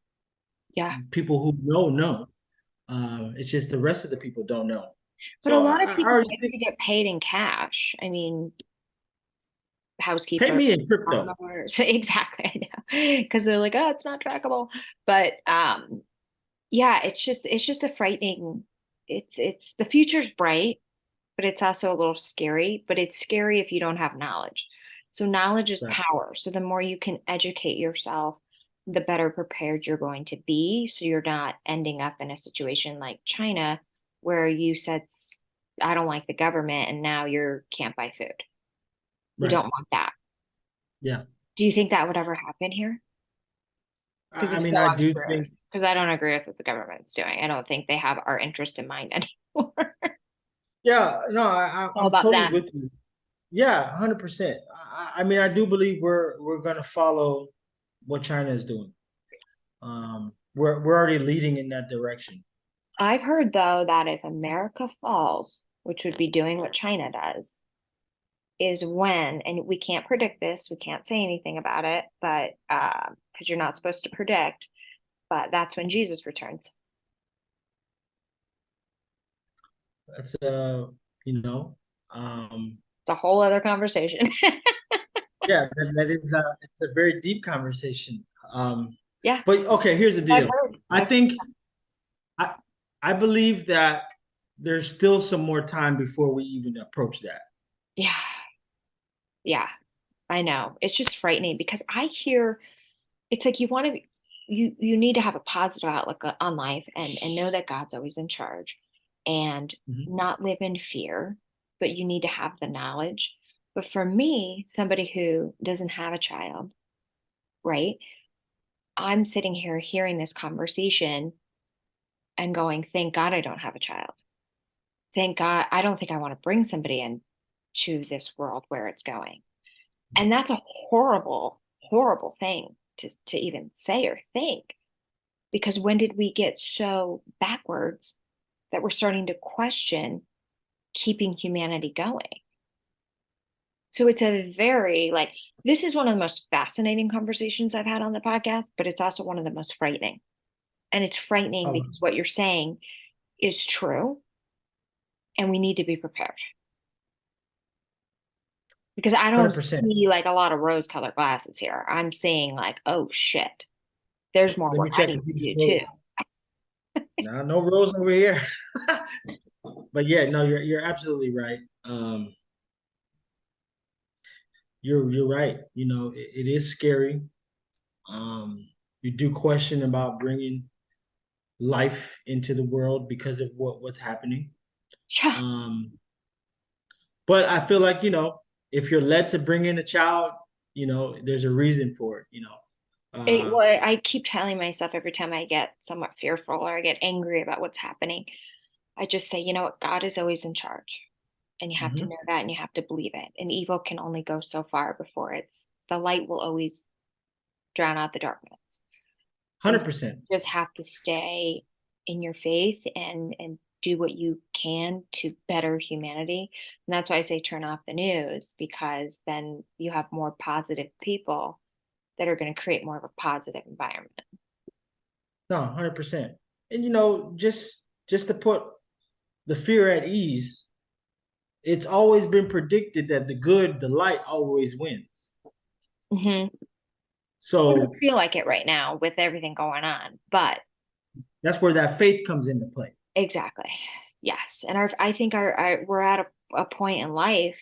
Yeah. People who know. It's just the rest of the people don't know. But a So lot of I people already like think, to get paid in cash. I mean, pay housekeeper, me in crypto. farmers, exactly, I know. Because they're like, oh, it's not trackable. But yeah, it's just a frightening, it's the future's bright, but it's also a little scary, but it's scary if you don't have knowledge. So knowledge is Right, power. So the more you can educate yourself, the better prepared you're going to be. So you're not ending up in a situation like China where you said, I don't like the government, and now you can't buy food. We right. don't want that. Yeah. Do you think that would ever happen here? Because I if mean, so, I I'm do screwed. think, Because I don't agree with what the government's doing. I don't think they have our interest in mind anymore. yeah, no, All I'm about totally them. with you. Yeah, 100%. I mean, I do believe we're gonna follow what China is doing. We're already leading in that direction. I've heard though that if America falls, which would be doing what China does, is when, and we can't predict this, we can't say anything about it, but because you're not supposed to predict, but that's when Jesus returns. That's you know, um, It's a whole other conversation. yeah, that is it's a very deep conversation. Yeah, But okay, here's the I've deal. heard. I think I I believe that there's still some more time before we even approach that. Yeah, yeah, I know. It's just frightening because I hear it's like you want to you need to have a positive outlook on life and know that God's always in charge and Mhm. not live in fear, but you need to have the knowledge. But for me, somebody who doesn't have a child, right? I'm sitting here hearing this conversation and going, thank God I don't have a child. Thank God I don't think I want to bring somebody into this world where it's going. And that's a horrible, horrible thing to even say or think. Because when did we get so backwards that we're starting to question keeping humanity going? So it's a very like this is one of the most fascinating conversations I've had on the podcast, but it's also one of the most frightening. And it's frightening because what you're saying is true, and we need to be prepared. Because I don't 100%. see like a lot of rose-colored glasses here. I'm seeing like, oh shit, there's more Let me work I check need if to these do too. Nah, no rules over here. But yeah, no, you're absolutely right. You're right. You know, it is scary. You do question about bringing life into the world because of what's happening. Yeah. Um, but I feel like, you know, if you're led to bring in a child, you know, there's a reason for it, you know. Well, I keep telling myself every time I get somewhat fearful or I get angry about what's happening, I just say, you know what, God is always in charge. And you have to Mhm. know that and you have to believe it. And evil can only go so far before the light will always drown out the darkness. And so 100%. you just have to stay in your faith and do what you can to better humanity. And that's why I say turn off the news, because then you have more positive people that are going to create more of a positive environment. No, 100%. And you know, just to put the fear at ease, it's always been predicted that the light always wins. Mm-hmm. Doesn't So feel like it right now with everything going on, but that's where that faith comes into play. exactly. Yes. And I think we're at a point in life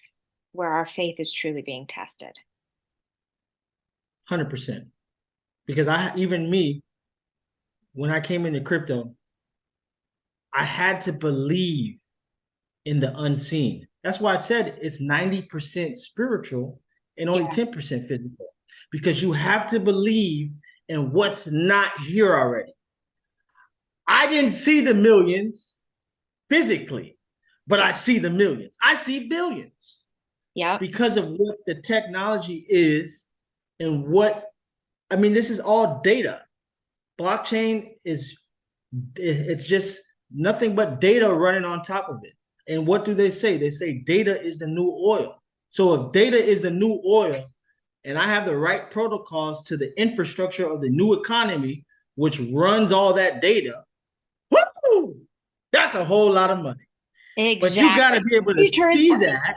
where our faith is truly being tested. 100%. Because even me, when I came into crypto, I had to believe in the unseen. That's why I said it's 90% spiritual and only Yeah. 10% physical. Because you have to believe in what's not here already. I didn't see the millions physically, but I see the millions. I see billions Yep. because of what the technology is and what, I mean, this is all data. Blockchain it's just nothing but data running on top of it. And what do they say? They say data is the new oil. So if data is the new oil, and I have the right protocols to the infrastructure of the new economy, which runs all that data, woo, that's a whole lot of money. But you got to Exactly. be able to Future is see bright. that.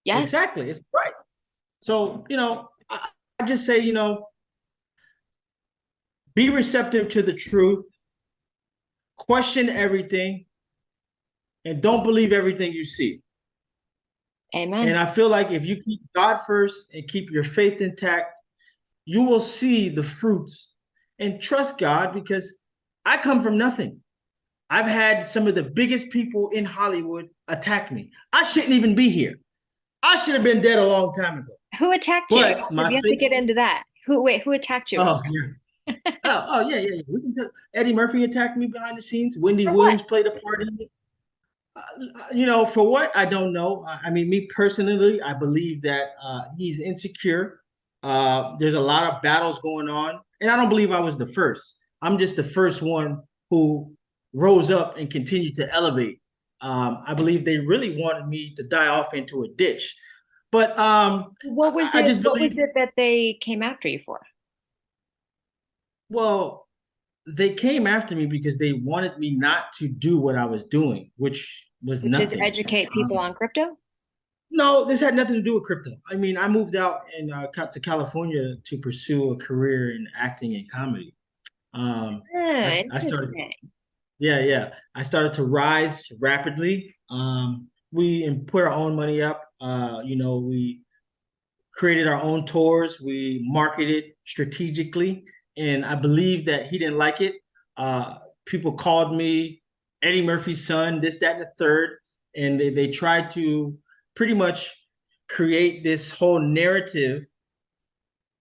Yes. Exactly. It's right. So, you know, I just say, you know, be receptive to the truth, question everything, and don't believe everything you see. And Amen. I feel like if you keep God first and keep your faith intact, you will see the fruits and trust God because I come from nothing. I've had some of the biggest people in Hollywood attack me. I shouldn't even be here. I should have been dead a long time ago. Who attacked you? But my You have to faith, get into that. Who attacked you? oh yeah. Oh, yeah. We can tell. Eddie Murphy attacked me behind the scenes. Wendy For what? Williams played a part in it. You know, for what? I don't know. I mean, me personally, I believe that he's insecure. There's a lot of battles going on, and I don't believe I was the first. I'm just the first one who rose up and continued to elevate. I believe they really wanted me to die off into a ditch, but What was I it? just What believe. was it that they came after you for? Well, they came after me because they wanted me not to do what I was doing, which was Which is nothing. educate people on crypto? No, this had nothing to do with crypto. I mean, I moved out and to California to pursue a career in acting and comedy. I started, Interesting. yeah. I started to rise rapidly. We put our own money up. You know, we created our own tours. We marketed strategically, and I believe that he didn't like it. People called me Eddie Murphy's son, this, that, and the third, and they tried to pretty much create this whole narrative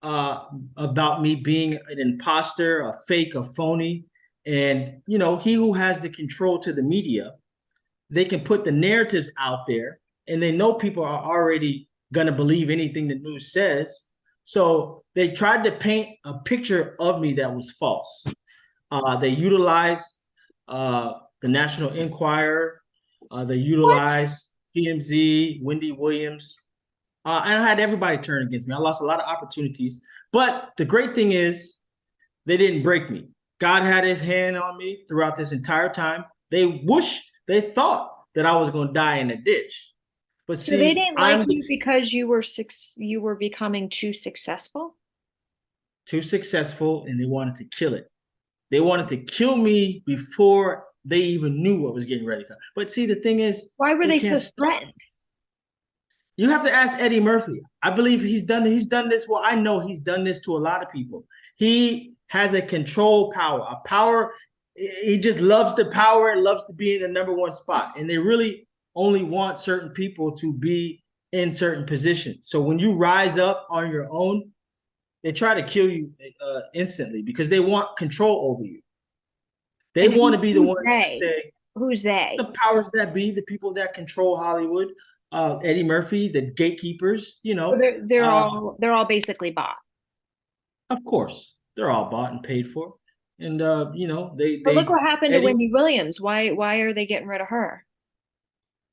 uh, about me being an imposter, a fake, a phony. And you know, he who has the control to the media, they can put the narratives out there, and they know people are already gonna believe anything the news says. So they tried to paint a picture of me that was false. They utilized the National Enquirer. They What? utilized TMZ, Wendy Williams, and I had everybody turn against me. I lost a lot of opportunities. But the great thing is, they didn't break me. God had his hand on me throughout this entire time. They thought that I was going to die in a ditch. But So they see, didn't like I'm you because you were becoming too successful? too successful and they wanted to kill it. They wanted to kill me before they even knew what was getting ready to come. But see, the thing is, Why were they they can't so stop. threatened? You have to ask Eddie Murphy. I believe he's done this. Well, I know he's done this to a lot of people. He has a control power, a power. He just loves the power and loves to be in the number one spot. And they really only want certain people to be in certain positions. So when you rise up on your own, they try to kill you instantly because they want control over you. They And want to be the who's ones to they? say, Who's the they? powers that be, the people that control Hollywood, Eddie Murphy, the gatekeepers, So they're all basically bought. of course, they're all bought and paid for. And But look what happened to Eddie, Wendy Williams. Why are they getting rid of her?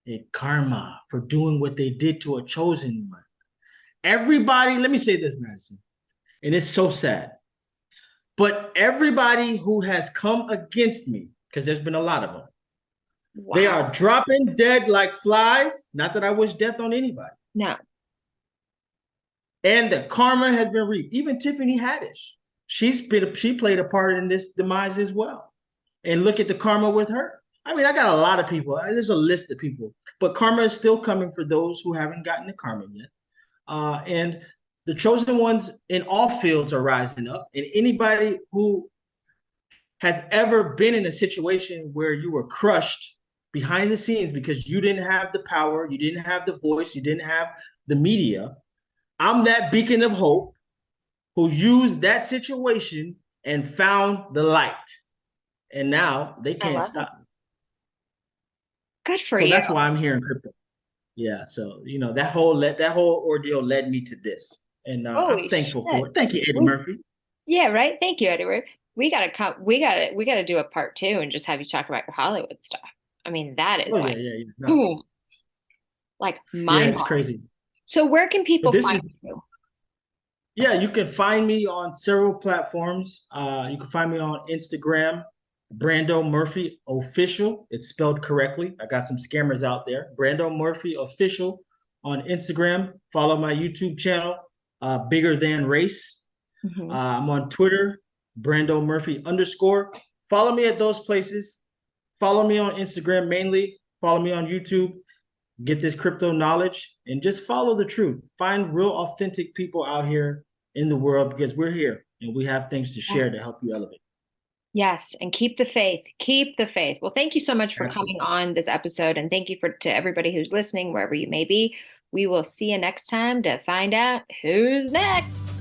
they karma for doing what they did to a chosen one. Everybody, let me say this, Madison, and it's so sad. But everybody who has come against me, because there's been a lot of them, they Wow. are dropping dead like flies. Not that I wish death on anybody. No. And the karma has been reaped. Even Tiffany Haddish, she played a part in this demise as well. And look at the karma with her. I mean, I got a lot of people. There's a list of people, but karma is still coming for those who haven't gotten the karma yet. And the chosen ones in all fields are rising up. And anybody who has ever been in a situation where you were crushed behind the scenes because you didn't have the power, you didn't have the voice, you didn't have the media, I'm that beacon of hope who used that situation and found the light. And now they I can't love it. stop me. Good for So you. that's why I'm here in crypto. Yeah. So, that whole ordeal led me to this. And I'm Holy thankful for shit. it. Thank you, Eddie Murphy. Yeah, right. Thank you, Edward. We gotta do a part two and just have you talk about your Hollywood stuff. I mean, that is Oh, yeah, like yeah, yeah. No. boom, like Yeah, mind it's blowing. crazy. So where can But people this find is you? Yeah, you can find me on several platforms. You can find me on Instagram, Brando Murphy Official. It's spelled correctly. I got some scammers out there. Brando Murphy Official on Instagram. Follow my YouTube channel, Bigger Than Race. Mhm. I'm on Twitter, Brando Murphy _. Follow me at those places. Follow me on Instagram mainly. Follow me on YouTube. Get this crypto knowledge and just follow the truth. Find real authentic people out here in the world because we're here and we have things to share to help you elevate. Yes, and keep the faith. Keep the faith. Well, thank you so much for That's it. coming on this episode, and thank you to everybody who's listening, wherever you may be. We will see you next time to find out who's next.